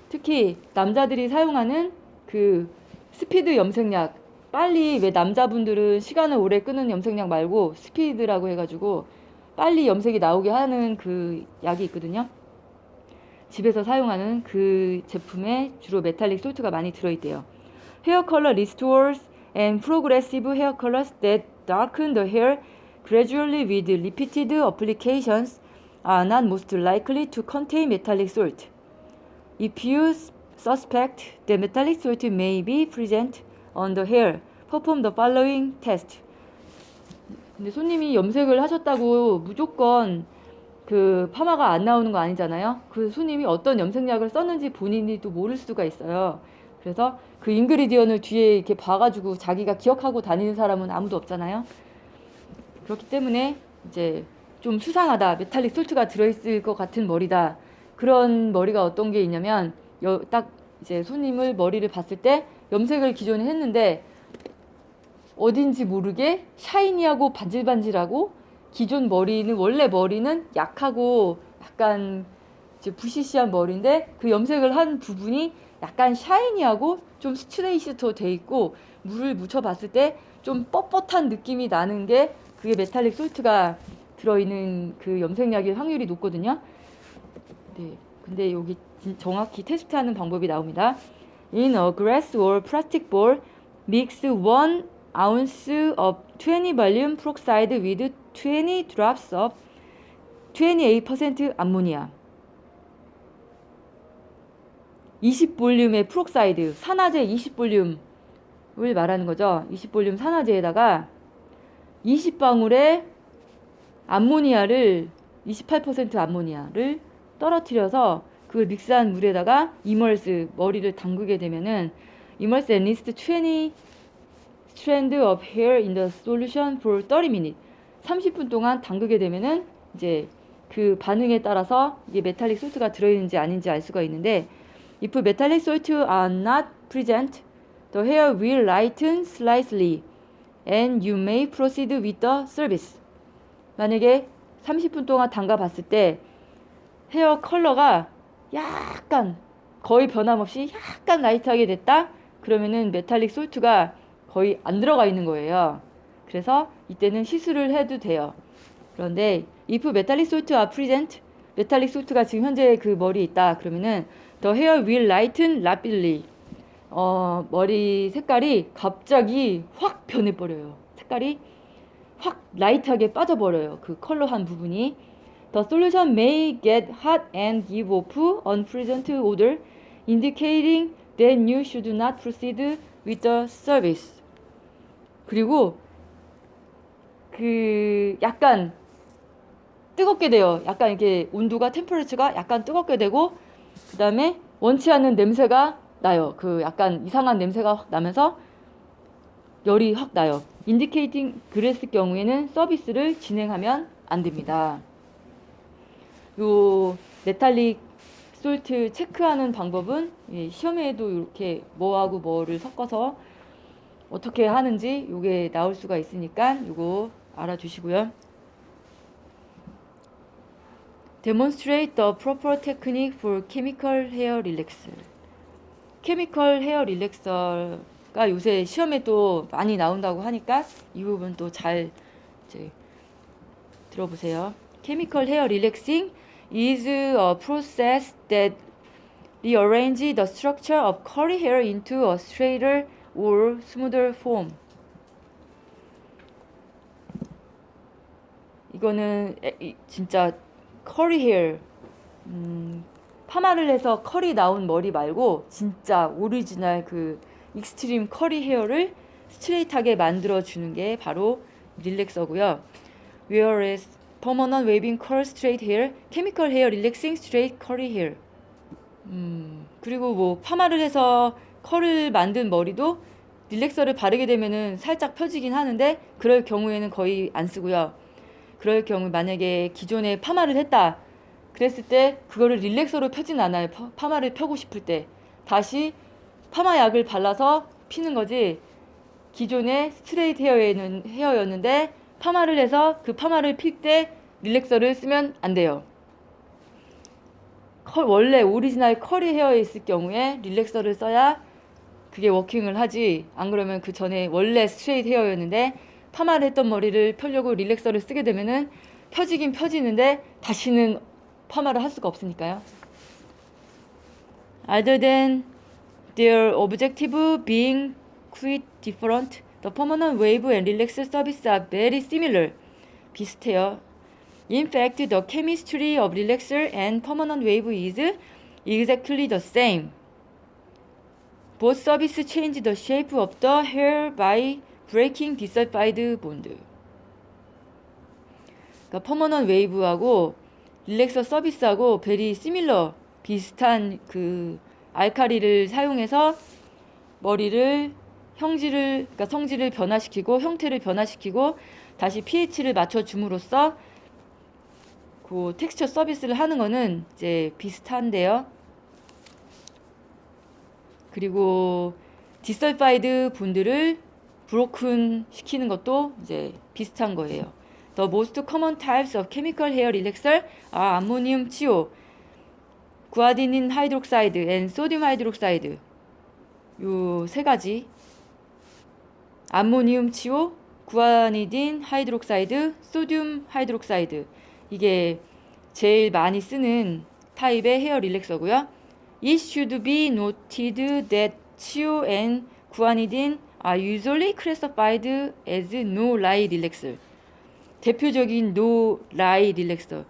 S1: 특히 남자들이 사용하는 그 스피드 염색약, 빨리 왜 남자분들은 시간을 오래 끄는 염색약 말고 스피드라고 해가지고 빨리 염색이 나오게 하는 그 약이 있거든요. 집에서 사용하는 그 제품에 주로 메탈릭 솔트가 많이 들어있대요. Hair color restores and progressive hair colors that darken the hair gradually with repeated applications are not most likely to contain metallic salt. If you suspect that metallic salt may be present on the hair, perform the following test. 근데 손님이 염색을 하셨다고 무조건 그 파마가 안 나오는 거 아니잖아요. 그 손님이 어떤 염색약을 썼는지 본인이 또 모를 수가 있어요. 그래서 그 인그리디언을 뒤에 이렇게 봐가지고 자기가 기억하고 다니는 사람은 아무도 없잖아요. 그렇기 때문에 이제 좀 수상하다, 메탈릭 솔트가 들어있을 것 같은 머리다. 그런 머리가 어떤 게 있냐면 딱 이제 손님을 머리를 봤을 때 염색을 기존에 했는데 어딘지 모르게 샤이니하고 반질반질하고 기존 머리는 원래 머리는 약하고 약간 이제 부시시한 머리인데 그 염색을 한 부분이 약간 샤이니하고 좀 스트레이트도 돼 있고 물을 묻혀봤을 때 좀 뻣뻣한 느낌이 나는 게 그게 메탈릭 솔트가 들어있는 그 염색약일 확률이 높거든요. 네, 근데 여기 정확히 테스트하는 방법이 나옵니다. In a glass or plastic bowl, mix 1 ounce of 20 volume peroxide with 20 drops of 28% 암모니아. 20볼륨의 프록사이드, 산화제 20볼륨을 말하는 거죠. 20볼륨 산화제에다가 20방울의 암모니아를 28% 암모니아를 떨어뜨려서 그 믹스한 물에다가 이멀스 머리를 담그게 되면은 immerse at least 20 strand of hair in the solution for 30 minutes. 30분 동안 담그게 되면은 이제 그 반응에 따라서 이게 메탈릭 솔트가 들어있는지 아닌지 알 수가 있는데 if metallic salts are not present, the hair will lighten slightly and you may proceed with the service. 만약에 30분 동안 담가 봤을 때 헤어 컬러가 약간 거의 변함없이 약간 라이트하게 됐다? 그러면은 메탈릭 솔트가 거의 안 들어가 있는 거예요. 그래서 이때는 시술을 해도 돼요. 그런데 if metallic salts are present, 메탈릭 솔트가 지금 현재 그 머리에 있다. 그러면은 the hair will lighten rapidly. 머리 색깔이 갑자기 확 변해버려요. 색깔이 확 라이트하게 빠져버려요. 그 컬러한 부분이. The solution may get hot and give off unpleasant odor, indicating then you should not proceed with the service. 그리고 그 약간 뜨겁게 돼요. 약간 이렇게 온도가 템퍼레처가 약간 뜨겁게 되고 그 다음에 원치 않는 냄새가 나요. 그 약간 이상한 냄새가 확 나면서 열이 확 나요. 인디케이팅 그랬을 경우에는 서비스를 진행하면 안 됩니다. 요 메탈릭 솔트 체크하는 방법은 시험에도 이렇게 뭐하고 뭐를 섞어서 어떻게 하는지 요게 나올 수가 있으니까 요거 알아두시고요. Demonstrate the proper technique for chemical hair relaxer. 케미컬 헤어 릴렉서가 요새 시험에 또 많이 나온다고 하니까 이 부분 또 잘 들어보세요. Chemical hair relaxing is a process that rearranges the structure of curly hair into a straighter or smoother form. 이거는 진짜 커리 헤어, 파마를 해서 컬이 나온 머리 말고 진짜 오리지널 그 익스트림 커리 헤어를 스트레이트하게 만들어 주는 게 바로 릴렉서고요. Whereas permanent waving curl straight hair, chemical hair relaxing straight curly hair. 그리고 뭐 파마를 해서 컬을 만든 머리도 릴렉서를 바르게 되면은 살짝 펴지긴 하는데 그럴 경우에는 거의 안 쓰고요. 그럴 경우 만약에 기존에 파마를 했다 그랬을 때 그거를 릴렉서로 펴진 않아요. 파마를 펴고 싶을 때 다시 파마약을 발라서 피는 거지. 기존에 스트레이트 헤어였는데 파마를 해서 그 파마를 필 때 릴렉서를 쓰면 안 돼요. 원래 오리지널 커리 헤어에 있을 경우에 릴렉서를 써야 그게 워킹을 하지. 안 그러면 그 전에 원래 스트레이트 헤어였는데 파마를 했던 머리를 펴려고 릴렉서를 쓰게 되면은 펴지긴 펴지는데 다시는 파마를 할 수가 없으니까요. Other than their objective being quite different, the permanent wave and relaxer service are very similar. 비슷해요. In fact, the chemistry of relaxer and permanent wave is exactly the same. Both services change the shape of the hair by breaking disulfide bond. 그러니까 퍼머넌트 웨이브하고 릴렉서 서비스하고 베리 시밀러 비슷한 그 알카리를 사용해서 머리를 그러니까 성질을 변화시키고 형태를 변화시키고 다시 pH를 맞춰 줌으로써 그 텍스처 서비스를 하는 거는 이제 비슷한데요. 그리고 디설파이드 본드를 브로큰 시키는 것도 이제 비슷한 거예요. The most common types of chemical hair relaxer are ammonium chio, guanidine hydroxide, and sodium hydroxide. 요 세 가지. 암모니움 치오, 구아니딘 하이드록사이드, 소듐 하이드록사이드. 이게 제일 많이 쓰는 타입의 헤어 릴렉서고요. It should be noted that chio and guanidine are usually classified as no-lie relaxer. 대표적인 no-lie 릴렉서.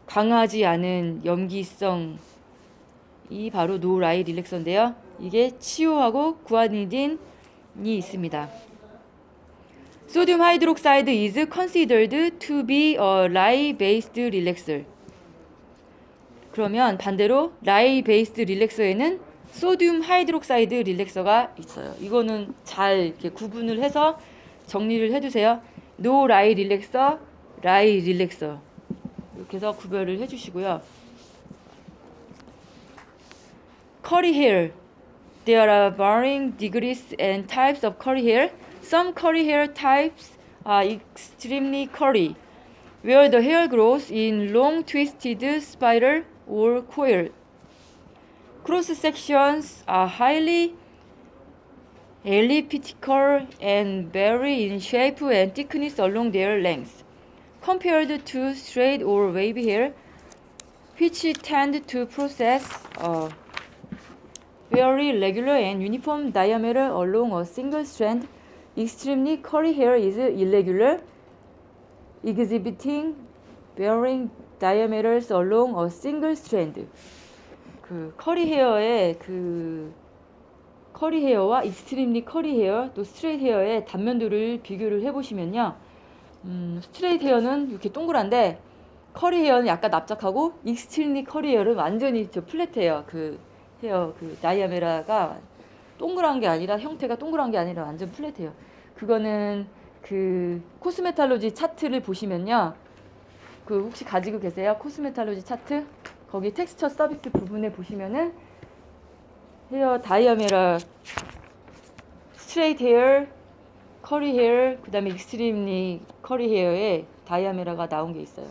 S1: 강하지 않은 염기성이 바로 no-lie 릴렉서인데요. 이게 치오하고 구아니딘이 있습니다. Sodium hydroxide is considered to be a lye-based relaxer. 그러면 반대로 lye-based 릴렉서에는 소듐 하이드록사이드 릴렉서가 있어요. 이거는 잘 이렇게 구분을 해서 정리를 해두세요. No lye 릴렉서, lye 릴렉서 이렇게 해서 구별을 해주시고요. Curly hair. There are varying degrees and types of curly hair. Some curly hair types are extremely curly, where the hair grows in long twisted spiral or coil. Cross sections are highly elliptical and vary in shape and thickness along their length, compared to straight or wavy hair, which tend to possess a very regular and uniform diameter along a single strand. Extremely curly hair is irregular, exhibiting varying diameters along a single strand. 그 커리 헤어의 커리 헤어와 익스트림리 커리 헤어 또 스트레이트 헤어의 단면도를 비교를 해보시면요. 스트레이트 헤어는 이렇게 동그란데 커리 헤어는 약간 납작하고 익스트림리 커리 헤어는 완전히 저 플랫해요. 그 헤어 그 다이아메라가 동그란 게 아니라 형태가 동그란 게 아니라 완전 플랫해요. 그거는 그 코스메탈로지 차트를 보시면요. 그 혹시 가지고 계세요? 코스메탈로지 차트? 거기 텍스처 서비스 부분에 보시면은 헤어 다이아메라 스트레이트 헤어 커리 헤어 그 다음에 익스트림리 커리 헤어에 다이아메라가 나온 게 있어요.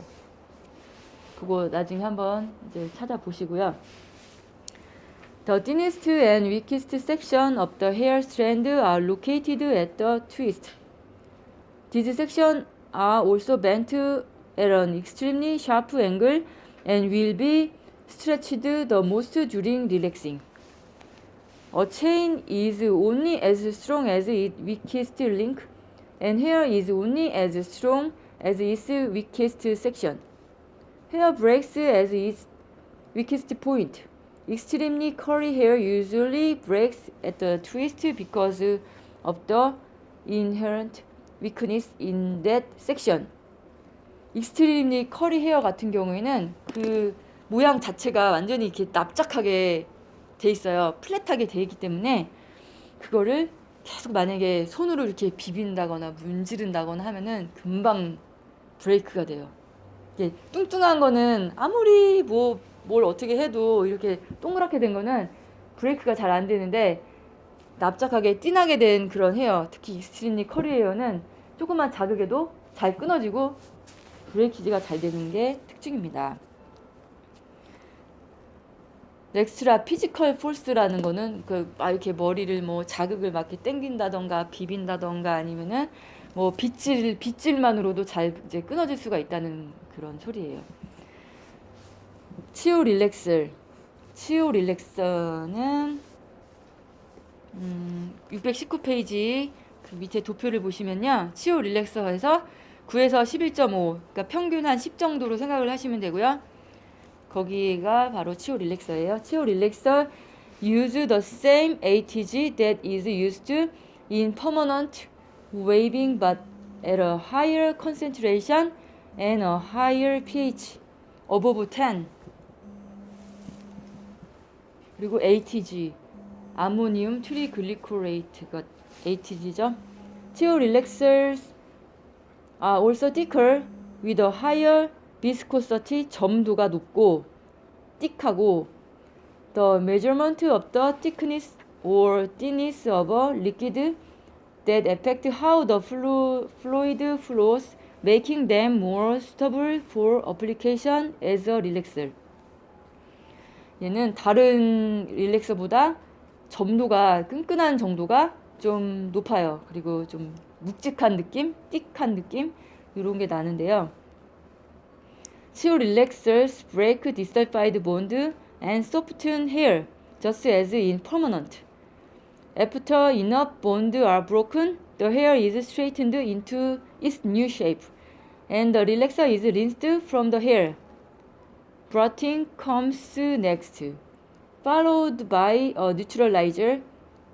S1: 그거 나중에 한번 이제 찾아보시고요. The thinnest and weakest section of the hair strand are located at the twist. These sections are also bent at an extremely sharp angle and will be stretched the most during relaxing. A chain is only as strong as its weakest link, and hair is only as strong as its weakest section. Hair breaks at its weakest point. Extremely curly hair usually breaks at the twist because of the inherent weakness in that section. 익스트림리 커리 헤어 같은 경우에는 그 모양 자체가 완전히 이렇게 납작하게 돼 있어요. 플랫하게 돼 있기 때문에 그거를 계속 만약에 손으로 이렇게 비빈다거나 문지른다거나 하면은 금방 브레이크가 돼요. 이게 뚱뚱한 거는 아무리 뭘 어떻게 해도 이렇게 동그랗게 된 거는 브레이크가 잘 안 되는데 납작하게 진하게 된 그런 헤어, 특히 익스트림리 커리 헤어는 조금만 자극해도 잘 끊어지고 브레이키지가 잘 되는 게 특징입니다. 엑스트라 피지컬 포스라는 거는 이렇게 머리를 뭐 자극을 막 이렇게 당긴다던가 비빈다던가 아니면은 뭐 빗질만으로도 잘 이제 끊어질 수가 있다는 그런 소리예요. 치오 릴렉서는 619페이지 그 밑에 도표를 보시면요. 치오 릴렉서에서 9에서 11.5 그러니까 평균 한 10 정도로 생각을 하시면 되고요. 거기가 바로 치오 릴렉서예요. 치오 릴렉서 use the same ATG that is used in permanent waving but at a higher concentration and a higher pH above 10. 그리고 ATG 아모니움 트리글리코레이트가 ATG죠. 치오 릴렉서s are also thicker with a higher viscosity 점도가 높고 띡하고 the measurement of the thickness or thinness of a liquid that affect how the fluid flows making them more suitable for application as a relaxer. 얘는 다른 릴렉서보다 점도가 끈끈한 정도가 좀 높아요. 그리고 좀 묵직한 느낌, 띡한 느낌 이런 게 나는데요. 치오 릴렉서s break disulfide bond and soften hair just as in permanent. After enough bonds are broken, the hair is straightened into its new shape, and the relaxer is rinsed from the hair. Brushing comes next, followed by a neutralizer.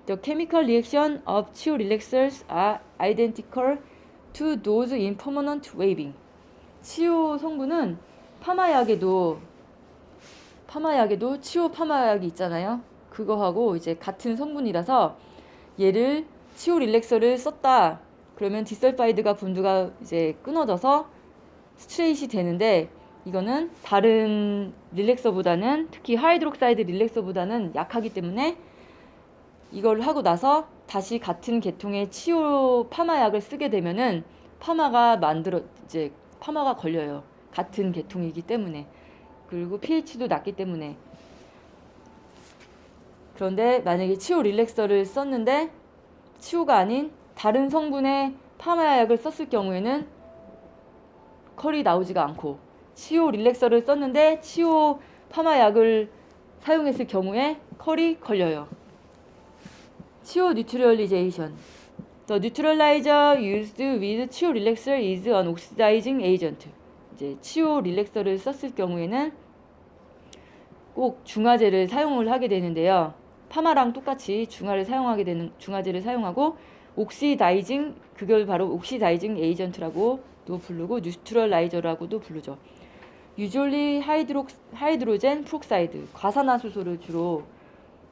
S1: The chemical reaction of 치오 relaxers are identical to those in permanent waving. 치오 성분은 파마약에도 치오 파마약이 있잖아요. 그거하고 이제 같은 성분이라서 얘를 치오 릴렉서를 썼다. 그러면 디설파이드가 본드가 이제 끊어져서 스트레이트이 되는데 이거는 다른 릴렉서보다는 특히 하이드록사이드 릴렉서보다는 약하기 때문에 이걸 하고 나서 다시 같은 계통의 치오 파마약을 쓰게 되면은 파마가 걸려요. 같은 계통이기 때문에. 그리고 pH도 낮기 때문에. 그런데 만약에 치오 릴렉서를 썼는데 치오가 아닌 다른 성분의 파마약을 썼을 경우에는 컬이 나오지가 않고 치오 릴렉서를 썼는데 치오 파마약을 사용했을 경우에 컬이 걸려요. 치오 뉴트럴리제이션. The neutralizer used with 치오 릴렉서 is an oxidizing agent. 이제 치오 릴렉서를 썼을 경우에는 꼭 중화제를 사용을 하게 되는데요. 파마랑 똑같이 중화제를 사용하고 옥시다이징, 그걸 바로 옥시다이징 에이전트라고도 부르고 뉴트럴라이저라고도 부르죠. 유졸리 하이드로젠 프록사이드, 과산화수소를 주로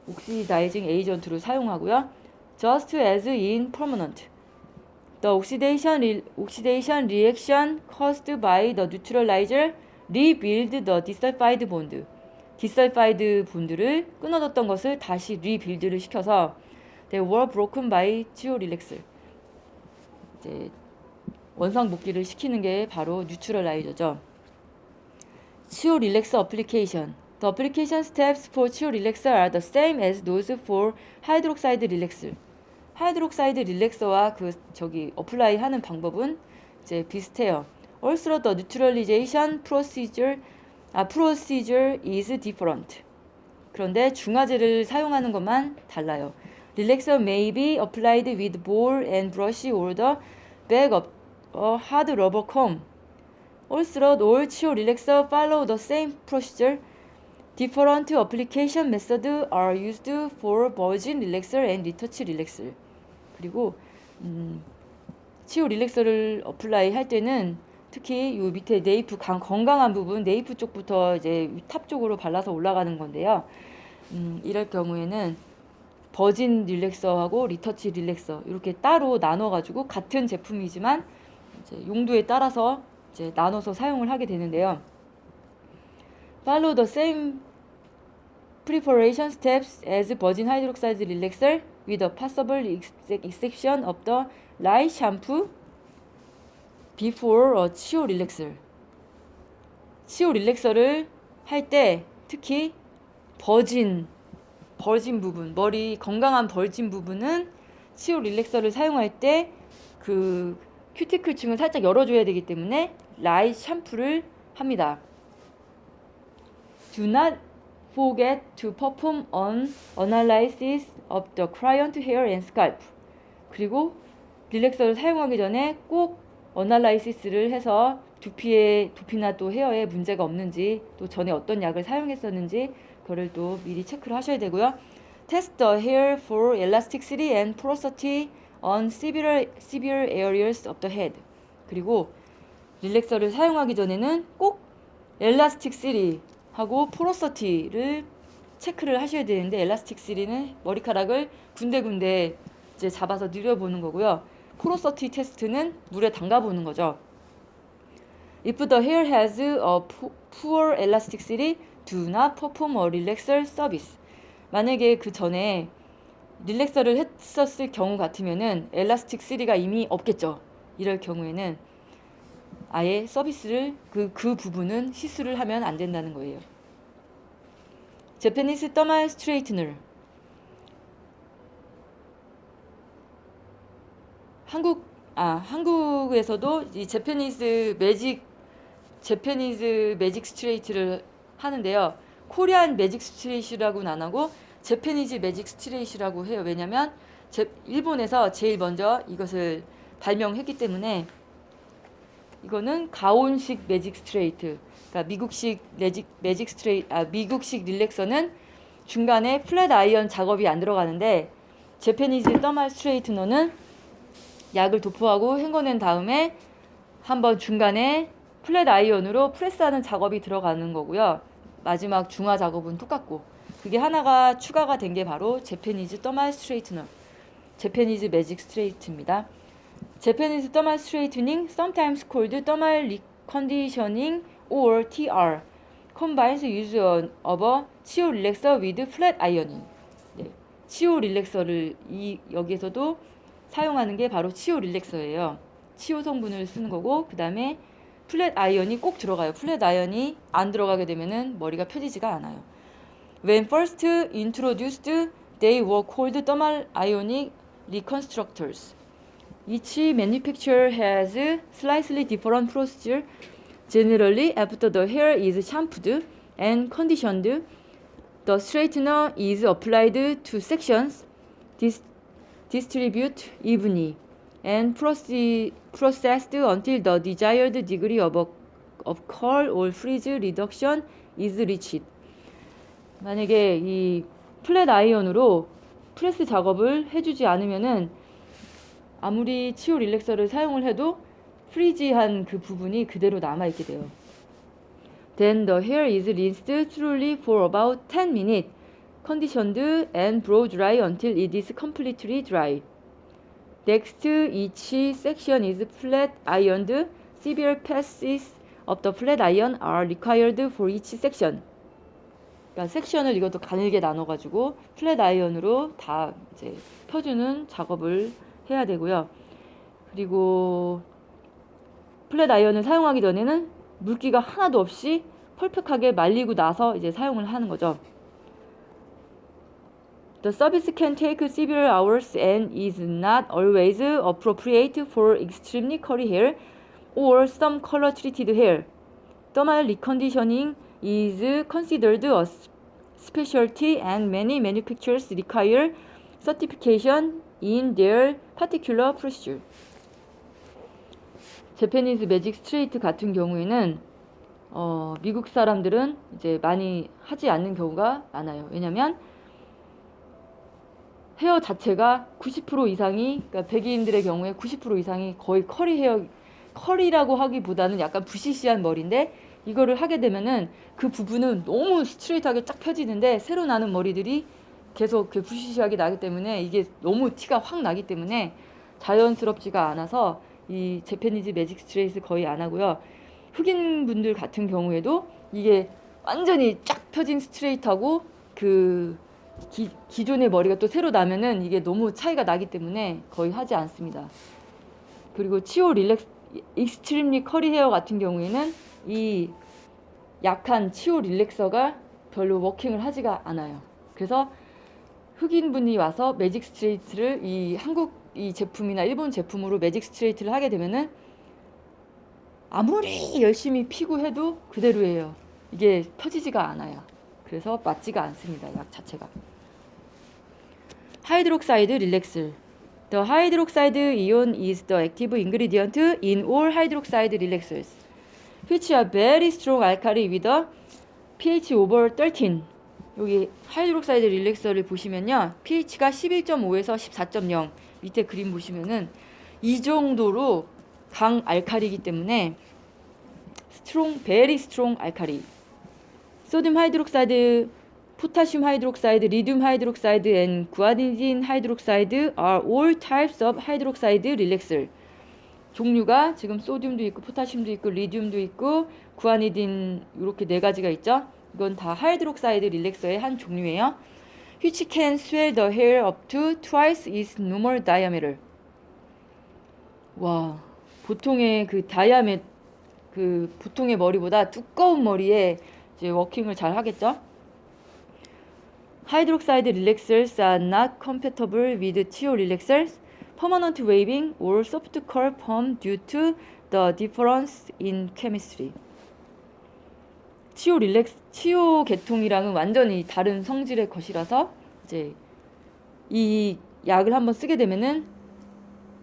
S1: 옥시다이징 에이전트로 사용하고요. Just as in permanent, the oxidation reaction caused by the neutralizer rebuild the disulfide bond. 디설파이드 본드를 끊어졌던 것을 다시 리빌드를 시켜서 they were broken by 치오릴렉스. 이제 원상 복귀를 시키는 게 바로 뉴트럴라이저죠. 치오릴렉스 어플리케이션. The application steps for 치오릴렉스 are the same as those for 하이드록사이드 릴렉스. 하이드록사이드 릴렉서와 어플라이 하는 방법은 이제 비슷해요. Also the neutralization procedure is different. 그런데 중화제를 사용하는 것만 달라요. Relaxer may be applied with ball and brush or the back of a hard rubber comb. Also, all 치오 relaxer follow the same procedure. Different application methods are used for virgin relaxer and retouch relaxer. 그리고 치오 릴렉서를 어플라이 할 때는 특히 요 밑에 네이프 건강한 부분 네이프 쪽부터 이제 탑 쪽으로 발라서 올라가는 건데요. 이럴 경우에는 버진 릴렉서하고 리터치 릴렉서 이렇게 따로 나눠가지고 같은 제품이지만 이제 용도에 따라서 이제 나눠서 사용을 하게 되는데요. Follow the same preparation steps as virgin hydroxide relaxer with a possible exception of the light shampoo before a 치오 릴렉서. 치오 릴렉서를 할 때 특히 버진 부분, 머리 건강한 버진 부분은 치오 릴렉서를 사용할 때 그 큐티클층을 살짝 열어줘야 되기 때문에 라이트 샴푸를 합니다. Do not forget to perform an analysis of the client hair and scalp. 그리고 릴렉서를 사용하기 전에 꼭 어널라이시스를 해서 두피나 또 헤어에 문제가 없는지 또 전에 어떤 약을 사용했었는지 그거를 또 미리 체크를 하셔야 되고요. Test the hair for elasticity and porosity on severe areas of the head. 그리고 릴렉서를 사용하기 전에는 꼭 엘라스틱시리 하고 포로서티를 체크를 하셔야 되는데 엘라스틱시리는 머리카락을 군데군데 이제 잡아서 늘려보는 거고요. 포로서티 테스트는 물에 담가보는 거죠. If the hair has a poor elasticity, do not perform a relaxer service. 만약에 그 전에 릴렉서를 했었을 경우 같으면은 엘라스틱3가 이미 없겠죠. 이럴 경우에는 아예 서비스를 그 부분은 시술을 하면 안 된다는 거예요. 제페니스 더말 스트레이트너. 한국에서도 이 제페니즈 매직 스트레이트를 하는데요. 코리안 매직 스트레이트라고는 안 하고 제페니즈 매직 스트레이트라고 해요. 왜냐면 일본에서 제일 먼저 이것을 발명했기 때문에 이거는 가온식 매직 스트레이트. 그러니까 미국식 릴렉서는 중간에 플랫 아이언 작업이 안 들어가는데 제페니즈 더말 스트레이트너는 약을 도포하고 헹궈낸 다음에 한번 중간에 플랫 아이언으로 프레스하는 작업이 들어가는 거고요. 마지막 중화 작업은 똑같고 그게 하나가 추가가 된 게 바로 제페니즈 더말 스트레이트너, 제페니즈 매직 스트레이트입니다. Japanese thermal straightening, sometimes called thermal reconditioning or TR, combines use of a 치오 릴렉서 with flat ironing. 네, 치오 릴렉서를 여기에서도 사용하는 게 바로 치오 릴렉서예요. 치오 성분을 쓰는 거고 그 다음에 플랫 아이언이 꼭 들어가요. 플랫 아이언이 안 들어가게 되면은 머리가 펴지지가 않아요. When first introduced, they were called thermal ionic reconstructors. Each manufacturer has slightly different procedure. Generally, after the hair is shampooed and conditioned, the straightener is applied to sections, distributed evenly, and processed until the desired degree of curl or frizz reduction is reached. 만약에 이 플랫 아이언으로 프레스 작업을 해주지 않으면은 아무리 치오 릴렉서를 사용을 해도 프리지한 그 부분이 그대로 남아있게 돼요. Then the hair is rinsed thoroughly for about 10 minutes, conditioned and blow dry until it is completely dry. Next, each section is flat ironed. Severe passes of the flat iron are required for each section. 그러니까 섹션을 이것도 가늘게 나눠가지고 플랫 아이언으로 다 이제 펴주는 작업을 해야 되고요. 그리고 플랫 아이언을 사용하기 전에는 물기가 하나도 없이 펄펙하게 말리고 나서 이제 사용을 하는 거죠. The service can take several hours and is not always appropriate for extremely curly hair or some color treated hair. Thermal reconditioning is considered a specialty and many manufacturers require certification in their particular procedure. 재패니즈 매직 스트레이트 같은 경우에는 미국 사람들은 이제 많이 하지 않는 경우가 많아요. 왜냐면 헤어 자체가 90% 이상이, 그러니까 백인들의 경우에 90% 이상이 거의 커리 헤어, 커리라고 하기보다는 약간 부시시한 머리인데, 이거를 하게 되면은 그 부분은 너무 스트레이트하게 쫙 펴지는데 새로 나는 머리들이 계속 그 부시시하게 나기 때문에 이게 너무 티가 확 나기 때문에 자연스럽지가 않아서 이 재패니즈 매직 스트레이트 거의 안 하고요. 흑인 분들 같은 경우에도 이게 완전히 쫙 펴진 스트레이트하고 그 기존의 머리가 또 새로 나면은 이게 너무 차이가 나기 때문에 거의 하지 않습니다. 그리고 치오 릴렉스 익스트림리 커리 헤어 같은 경우에는 이 약한 치오 릴렉서가 별로 워킹을 하지가 않아요. 그래서 흑인 분이 와서 매직 스트레이트를 이 한국 이 제품이나 일본 제품으로 매직 스트레이트를 하게 되면은 아무리 열심히 피고 해도 그대로예요. 이게 펴지지가 않아요. 그래서 맞지가 않습니다. 약 자체가. 하이드록사이드 릴렉스. The hydroxide ion is the active ingredient in all hydroxide relaxers, which are very strong alkali with a pH over 13. 여기 하이드록사이드 릴렉서를 보시면요, pH가 11.5에서 14.0. 밑에 그림 보시면은 이 정도로 강 알칼리이기 때문에 strong, very strong 알칼리. 소듐 하이드록사이드, 포타슘 하이드록사이드, 리듐 하이드록사이드, and 구아니딘 하이드록사이드 are all types of hydroxide relaxer. 종류가 지금 소듐도 있고 포타슘도 있고 리듐도 있고 구아니딘 이렇게 네 가지가 있죠. 이건 다 하이드록사이드 릴렉서의 한 종류예요. Which can swell the hair up to twice its normal diameter. 와, 보통의 그 그 보통의 머리보다 두꺼운 머리에 이제 워킹을 잘 하겠죠. Hydroxide relaxers are not compatible with 치오 relaxers, permanent waving, or soft curl perm due to the difference in chemistry. 치오 계통이랑은 완전히 다른 성질의 것이라서 이제 이 약을 한번 쓰게 되면은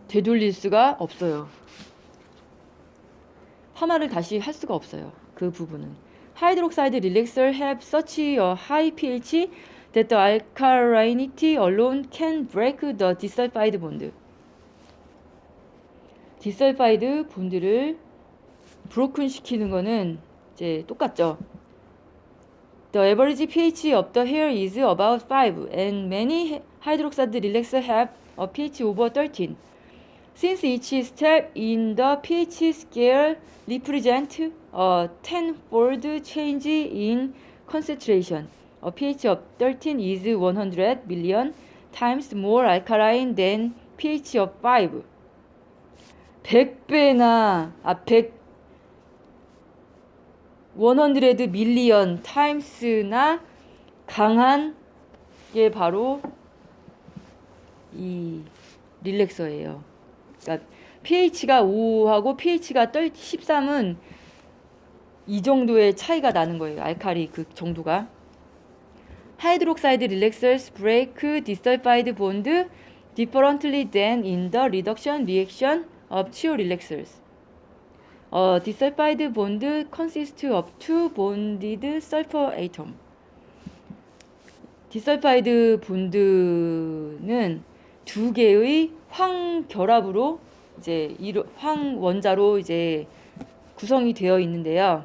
S1: 되돌릴 수가 없어요. 파마를 다시 할 수가 없어요. 그 부분은. Hydroxide relaxer have such a high pH that the alkalinity alone can break the disulfide bond. 디설파이드 본드를 브로큰 시키는 거는 이제 똑같죠. The average pH of the hair is about 5 and many hydroxide relaxers have a pH over 13. Since each step in the pH scale represents a tenfold change in concentration, a pH of 13 is 100 million times more alkaline than pH of 5. 100배나 100 밀리언 타임스나 강한 게 바로 이 릴렉서예요. 그러니까 pH가 5하고 pH가 13은 이 정도의 차이가 나는 거예요. 알칼리 그 정도가. Hydroxide relaxers break disulfide bond differently than in the reduction reaction of 치오 relaxers. Disulfide bond consists of two bonded sulfur atoms. 디설파이드 본드는 두 개의 황 결합으로 이제 황 원자로 이제 구성이 되어 있는데요.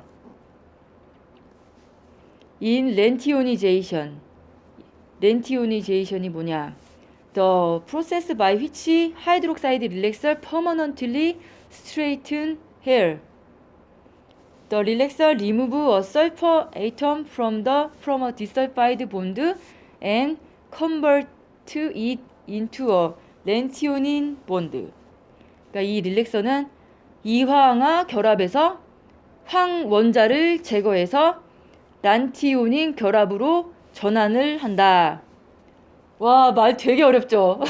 S1: In lentiionization, 렌티오니제이션이 뭐냐? The process by which hydroxide relaxer permanently straighten hair. The relaxer remove a sulfur atom from a disulfide bond and convert it into a 렌티오닌 bond. 그러니까 이 릴렉서는 이황화 결합에서 황 원자를 제거해서 란티오닌 결합으로 전환을 한다. 와, 말 되게 어렵죠?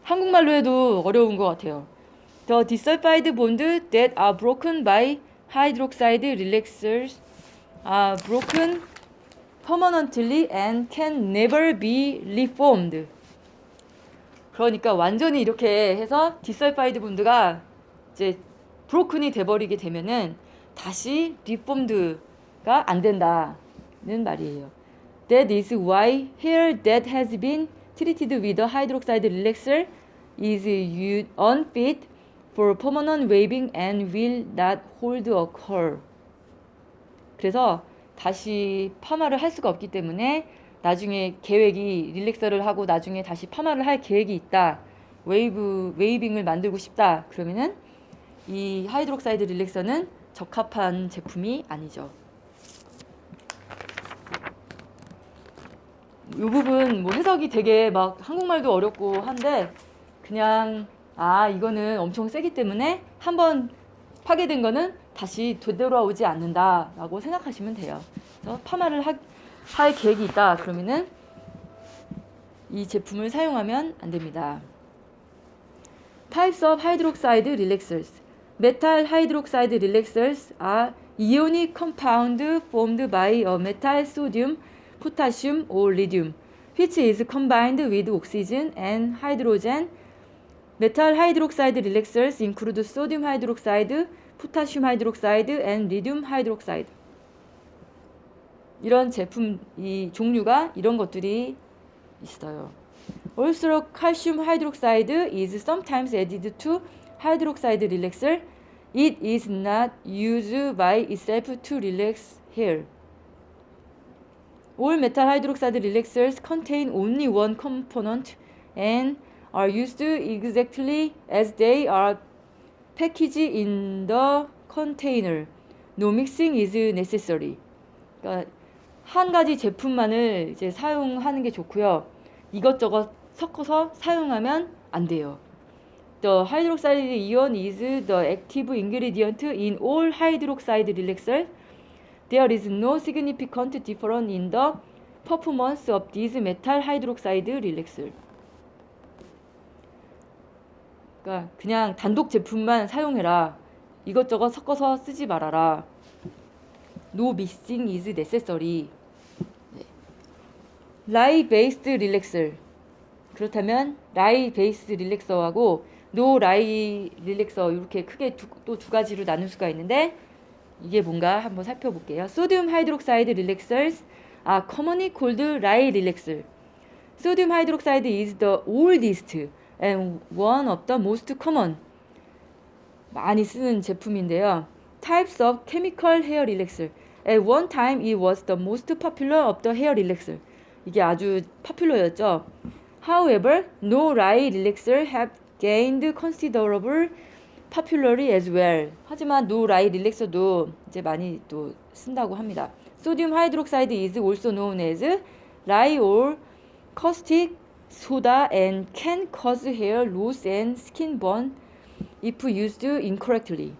S1: 한국말로 해도 어려운 것 같아요. The disulfide bonds that are broken by hydroxide relaxers are broken permanently and can never be reformed. 그러니까 완전히 이렇게 해서 디설파이드 본드가 이제 브로큰이 돼버리게 되면은 다시 리폼드가 안 된다는 말이에요. That is why hair that has been treated with a hydroxide relaxer is unfit for permanent waving and will not hold a curl. 그래서 다시 파마를 할 수가 없기 때문에 나중에 계획이 릴렉서를 하고 나중에 다시 파마를 할 계획이 있다. 웨이빙을 만들고 싶다. 그러면은 이 하이드록사이드 릴렉서는 적합한 제품이 아니죠. 이 부분 뭐 해석이 되게 막 한국말도 어렵고 한데 그냥 이거는 엄청 세기 때문에 한번 파괴된 거는 다시 되돌아오지 않는다라고 생각하시면 돼요. 그래서 파마를 할 계획이 있다 그러면은 이 제품을 사용하면 안 됩니다. Types of hydroxide relaxers. Metal hydroxide relaxers are ionic compound formed by a metal, sodium, potassium or lithium, which is combined with oxygen and hydrogen. Metal hydroxide relaxers include sodium hydroxide, potassium hydroxide, and lithium hydroxide. 이런 제품, 이 종류가 이런 것들이 있어요. Also, calcium hydroxide is sometimes added to hydroxide relaxer. It is not used by itself to relax hair. All metal hydroxide relaxers contain only one component and are used exactly as they are packaged in the container. No mixing is necessary. 그러니까 한 가지 제품만을 이제 사용하는 게 좋고요. 이것저것 섞어서 사용하면 안 돼요. The hydroxide ion is the active ingredient in all hydroxide relaxers. There is no significant difference in the performance of these metal hydroxide relaxers. 그러니까 그냥 단독 제품만 사용해라. 이것저것 섞어서 쓰지 말아라. No mixing is necessary. Lye based relaxer. 그렇다면 lye based 릴렉서하고 no lye 릴렉서 이렇게 크게 또 두 가지로 나눌 수가 있는데 이게 뭔가 한번 살펴볼게요. Sodium hydroxide relaxers are commonly called lye relaxer. Sodium hydroxide is the oldest and one of the most common. 많이 쓰는 제품인데요. Types of chemical hair relaxer. At one time it was the most popular of the hair relaxer. 이게 아주 파퓰러였죠. However, no lye relaxer have gained considerable popularity as well. 하지만 no lye 릴렉서도 이제 많이 또 쓴다고 합니다. Sodium hydroxide is also known as lye or caustic soda and can cause hair loss and skin burn if used incorrectly.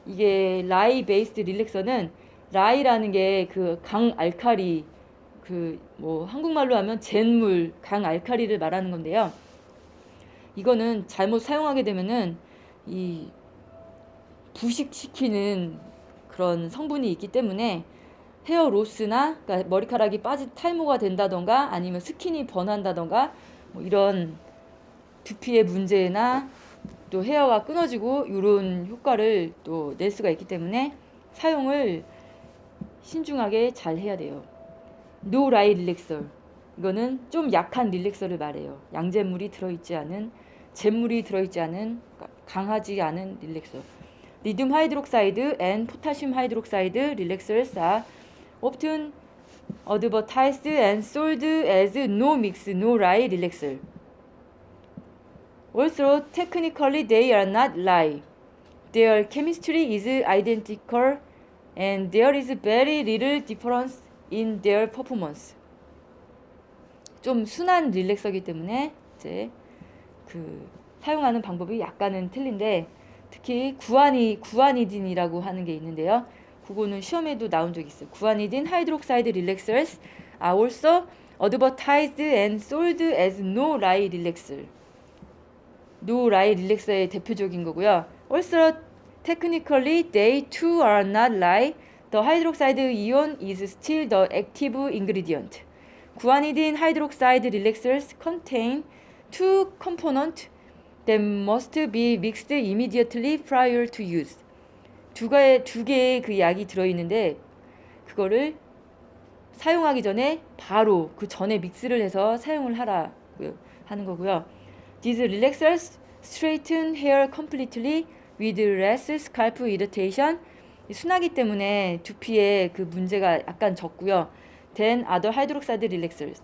S1: 이게 lye based 릴렉서는 라이라는 게 그 강알칼리 그 뭐 한국말로 하면 잿물 강알칼리를 말하는 건데요. 이거는 잘못 사용하게 되면은 이 부식시키는 그런 성분이 있기 때문에 헤어 로스나 그러니까 머리카락이 빠진 탈모가 된다던가 아니면 스킨이 번한다던가 뭐 이런 두피의 문제나 또 헤어가 끊어지고 이런 효과를 또 낼 수가 있기 때문에 사용을 신중하게 잘 해야 돼요. No lye relaxer. 이거는 좀 약한 릴렉서를 말해요. 양잿물이 들어있지 않은, 잿물이 들어있지 않은, 강하지 않은 릴렉서. 리튬 하이드록사이드 and 포타슘 하이드록사이드 relaxers are often advertised and sold as no mix, no lye relaxer. Also, technically they are not lye. Their chemistry is identical and there is very little difference in their performance. 좀 순한 릴렉서이기 때문에 이제 그 사용하는 방법이 약간은 틀린데, 특히 구아니딘이라고 하는 게 있는데요. 그거는 시험에도 나온 적이 있어요. 구아니딘 하이드록사이드 릴렉서스 are also advertised and sold as no lye relaxer. no lye 릴렉서의 대표적인 거고요. Also, technically they too are not lye. The hydroxide ion is still the active ingredient. 구아니딘 하이드록사이드 릴렉서스 contain two components that must be mixed immediately prior to use. 두 개의 그 약이 들어있는데 그거를 사용하기 전에 바로 그 전에 믹스를 해서 사용을 하라 하는 거고요. These relaxers straighten hair completely with less scalp irritation. 순하기 때문에 두피에 그 문제가 약간 적고요. Than other hydroxide relaxers.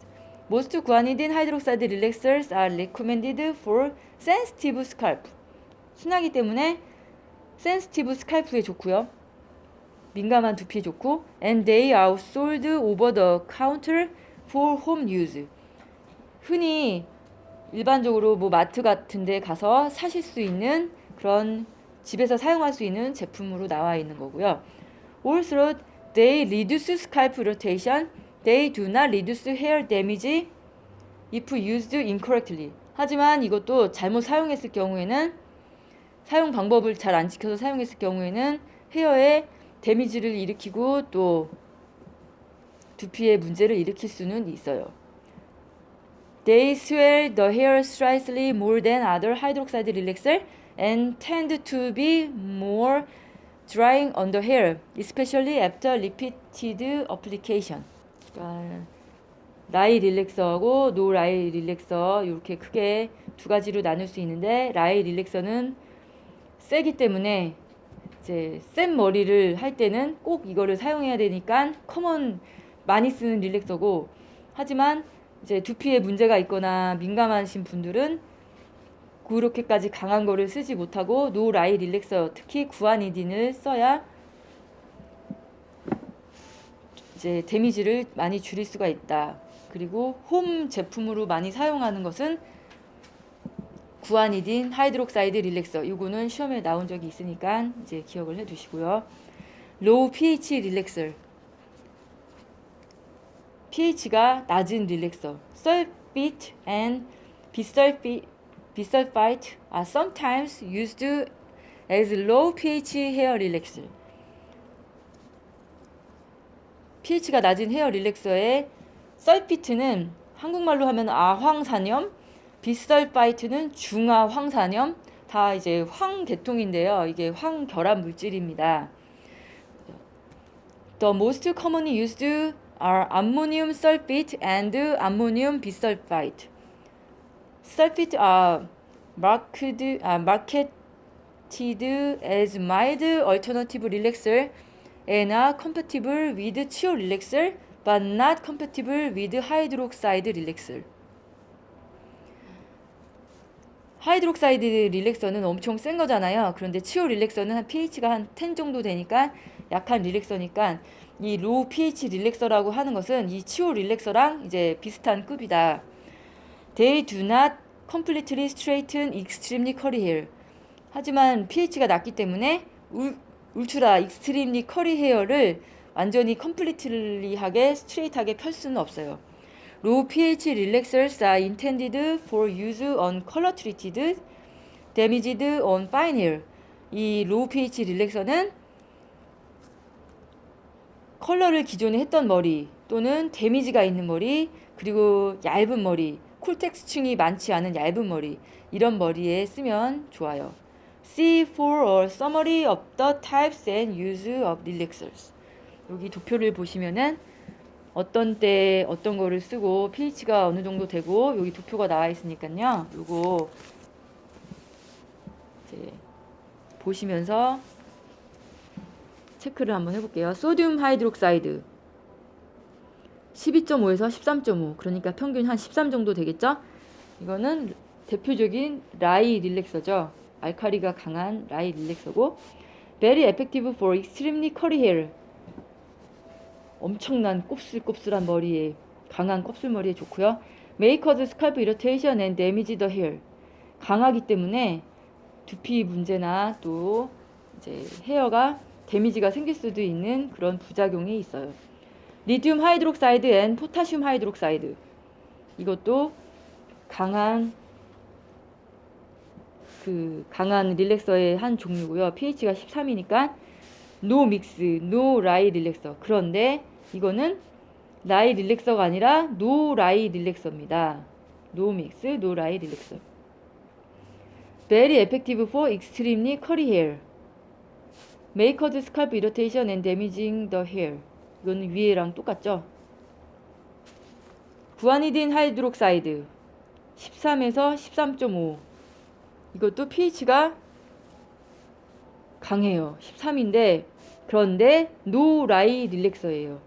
S1: Most guanidine hydroxide relaxers are recommended for sensitive scalp. 순하기 때문에 sensitive scalp에 좋고요. 민감한 두피에 좋고, and they are sold over the counter for home use. 흔히 일반적으로 뭐 마트 같은 데 가서 사실 수 있는 그런 집에서 사용할 수 있는 제품으로 나와 있는 거고요. Also, they reduce scalp irritation. They do not reduce hair damage if used incorrectly. 하지만 이것도 잘못 사용했을 경우에는, 사용 방법을 잘 안 지켜서 사용했을 경우에는 헤어에 데미지를 일으키고 또 두피에 문제를 일으킬 수는 있어요. They swell the hair slightly more than other hydroxide relaxer and tend to be more drying on the hair, especially after repeated application. 그러니까 라이 릴렉서하고 노 라이 릴렉서 이렇게 크게 두 가지로 나눌 수 있는데, 라이 릴렉서는 세기 때문에 이제 센 머리를 할 때는 꼭 이거를 사용해야 되니까 많이 쓰는 릴렉서고, 하지만 이제 두피에 문제가 있거나 민감하신 분들은 그렇게까지 강한 거를 쓰지 못하고 노 라이 릴렉서, 특히 구아니딘을 써야 이제 데미지를 많이 줄일 수가 있다. 그리고 홈 제품으로 많이 사용하는 것은 구아니딘 하이드록사이드 릴렉서. 이거는 시험에 나온 적이 있으니까 이제 기억을 해 두시고요. 로우 pH 릴렉서. pH가 낮은 릴렉서. Sulfate and bisulfite are sometimes used as low pH hair relaxer. pH가 낮은 헤어 릴렉서의 설피트는 한국말로 하면 아황산염, 비설파이트는 중아황산염, 다 이제 황계통인데요. 이게 황결합 물질입니다. The most commonly used are ammonium sulfate and ammonium bisulfite. Sulfate are marketed as mild alternative relaxer and are compatible with chill relaxer but not compatible with hydroxide relaxer. 하이드록사이드 릴렉서는 엄청 센 거잖아요. 그런데 치오 릴렉서는 한 pH가 한 10 정도 되니까 약한 릴렉서니까, 이 로우 pH 릴렉서라고 하는 것은 이 치오 릴렉서랑 이제 비슷한 급이다. They do not completely straighten extremely curly hair. 하지만 pH가 낮기 때문에 울트라 익스트림리 커리 헤어를 완전히 컴플리트리하게 스트레이트하게 펼 수는 없어요. Low pH relaxers are intended for use on color treated, damaged on fine hair. 이 low pH 릴렉서는 컬러를 기존에 했던 머리 또는 데미지가 있는 머리, 그리고 얇은 머리, 콜텍스층이 많지 않은 얇은 머리, 이런 머리에 쓰면 좋아요. See for a summary of the types and use of relaxers. 여기 도표를 보시면은 어떤 때 어떤 거를 쓰고 pH가 어느 정도 되고 여기 도표가 나와 있으니까요. 요거 이제 보시면서 체크를 한번 해볼게요. 소듐 하이드록사이드 12.5에서 13.5 그러니까 평균 한 13 정도 되겠죠? 이거는 대표적인 라이 릴렉서죠. 알카리가 강한 라이 릴렉서고 Very effective for extremely curly hair 엄청난 곱슬곱슬한 머리에 강한 곱슬머리에 좋고요. May cause scalp irritation and damage the hair 강하기 때문에 두피 문제나 또 이제 헤어가 데미지가 생길 수도 있는 그런 부작용이 있어요. 리튬 하이드록사이드 앤 포타슘 하이드록사이드 이것도 강한 릴렉서의 한 종류고요. pH가 13이니까 노 믹스, 노 라이 릴렉서. 그런데 이거는 라이 릴렉서가 아니라 노 라이 릴렉서입니다. 노 믹스, 노 라이 릴렉서. Very effective for extremely curly hair. May cause scalp irritation and damaging the hair. 이거는 위에랑 똑같죠? 구아니딘 하이드록사이드 13에서 13.5 이것도 pH가 강해요. 13인데 그런데 노 라이 릴렉서예요.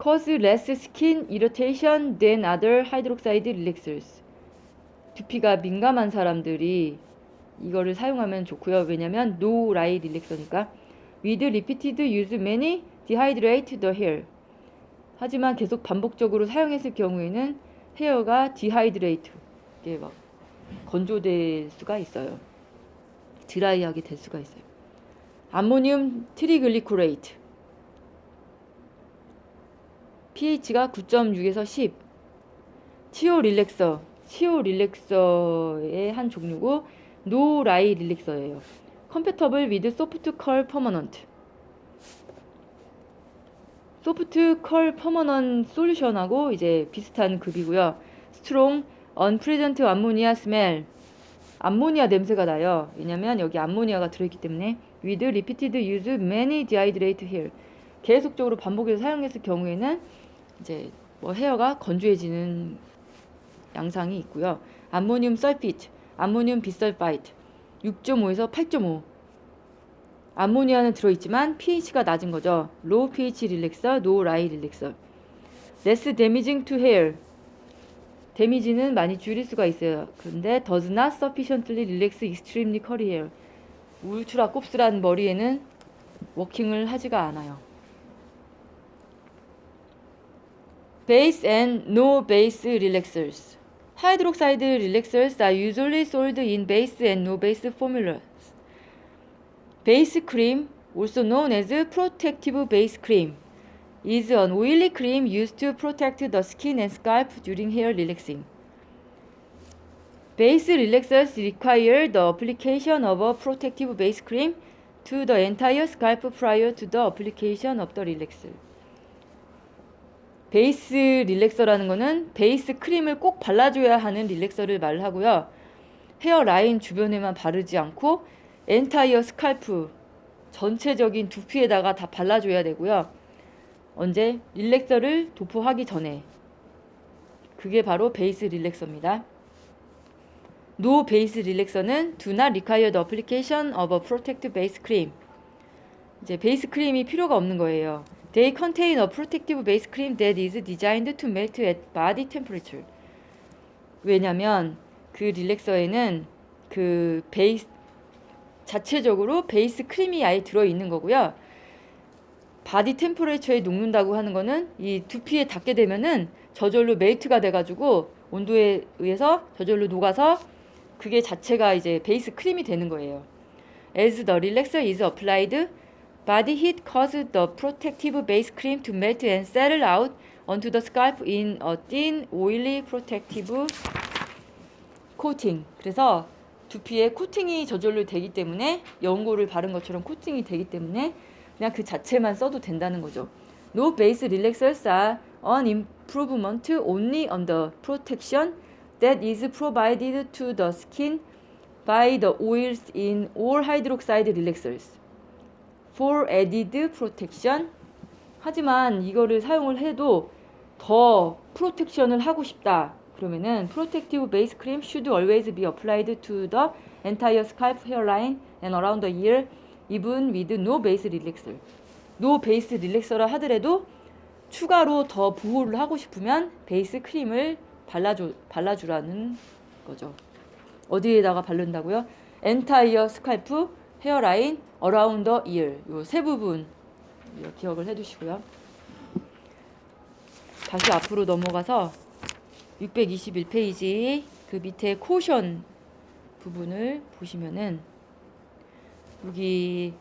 S1: Cause less skin irritation than other hydroxide relaxers. 두피가 민감한 사람들이 이거를 사용하면 좋고요. 왜냐면 노 라이 릴렉서니까. With repeated use many dehydrate the hair. 하지만 계속 반복적으로 사용했을 경우에는 헤어가 디하이드레이트 이게 막 건조될 수가 있어요. 드라이하게 될 수가 있어요. 암모늄 트리글리코레이트 pH가 9.6에서 10 치오 릴렉서의 한 종류고 노 라이 릴렉서예요. Compatible with soft curl permanent 소프트 컬 퍼머넌트 솔루션하고 이제 비슷한 급이고요. 스트롱 언프레젠트 암모니아 스멜 암모니아 냄새가 나요. 왜냐면 여기 암모니아가 들어있기 때문에 with repeated use many dehydrate hair 계속적으로 반복해서 사용했을 경우에는 이제 뭐 헤어가 건조해지는 양상이 있고요. 암모늄 설피트 암모늄 비설파이트 6.5에서 8.5 암모니아는 들어있지만 pH가 낮은 거죠. low pH 릴렉서, no 라이 릴렉서. less damaging to hair. 데미지는 많이 줄일 수가 있어요. 그런데 does not sufficiently relax extremely curly hair. 울트라 곱슬한 머리에는 워킹을 하지가 않아요. base and no base relaxers. Hydroxide relaxers are usually sold in base and no base formulas. Base cream, also known as protective base cream, is an oily cream used to protect the skin and scalp during hair relaxing. Base relaxers require the application of a protective base cream to the entire scalp prior to the application of the relaxer. 베이스 릴렉서라는 거는 베이스 크림을 꼭 발라줘야 하는 릴렉서를 말하고요. 헤어 라인 주변에만 바르지 않고 엔타이어 스칼프 전체적인 두피에다가 다 발라줘야 되고요. 언제? 릴렉서를 도포하기 전에. 그게 바로 베이스 릴렉서입니다. 노 베이스 릴렉서는 do not require the application of a protective base cream. 이제 베이스 크림이 필요가 없는 거예요. They contain a protective base cream that is designed to melt at body temperature. 왜냐면 그 릴렉서에는 그 베이스 자체적으로 베이스 크림이 아예 들어있는 거고요. 바디 템퍼레처에 녹는다고 하는 거는 이 두피에 닿게 되면은 저절로 멜트가 돼가지고 온도에 의해서 저절로 녹아서 그게 자체가 이제 베이스 크림이 되는 거예요. As the relaxer is applied, body heat causes the protective base cream to melt and settle out onto the scalp in a thin, oily protective coating. 그래서 두피에 코팅이 저절로 되기 때문에 연고를 바른 것처럼 코팅이 되기 때문에 그냥 그 자체만 써도 된다는 거죠. No base relaxers are an improvement only on the protection that is provided to the skin by the oils in all hydroxide relaxers. For added protection, 하지만 이거를 사용을 해도 더 프로텍션을 하고 싶다. 그러면은 Protective Base Cream should always be applied to the entire scalp, hairline and around the ear, even with no base relaxer. no base relaxer라 하더라도 추가로 더 보호를 하고 싶으면 베이스 크림을 발라주라는 거죠. 어디에다가 바른다고요? entire scalp, hairline, around the ear. 요 세 부분 기억을 해두시고요. 다시 앞으로 넘어가서 621페이지 그 밑에 코션 부분을 보시면은 여기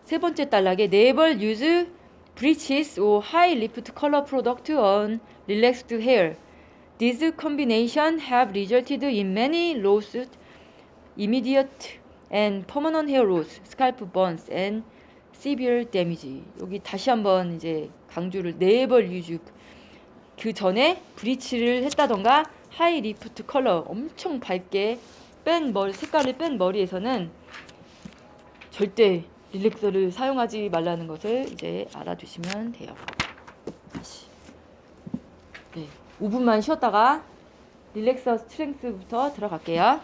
S1: 세 번째 단락에 never use breaches or high lift color product on relaxed hair. These combination have resulted in many lost immediate and permanent hair loss, scalp burns and severe damage. 여기 다시 한번 이제 강조를 never use 그 전에 브리치를 했다던가 하이 리프트 컬러 엄청 밝게 뺀 머리 색깔을 뺀 머리에서는 절대 릴렉서를 사용하지 말라는 것을 이제 알아두시면 돼요. 다시 5분만 쉬었다가 릴렉서 스트렝스부터 들어갈게요.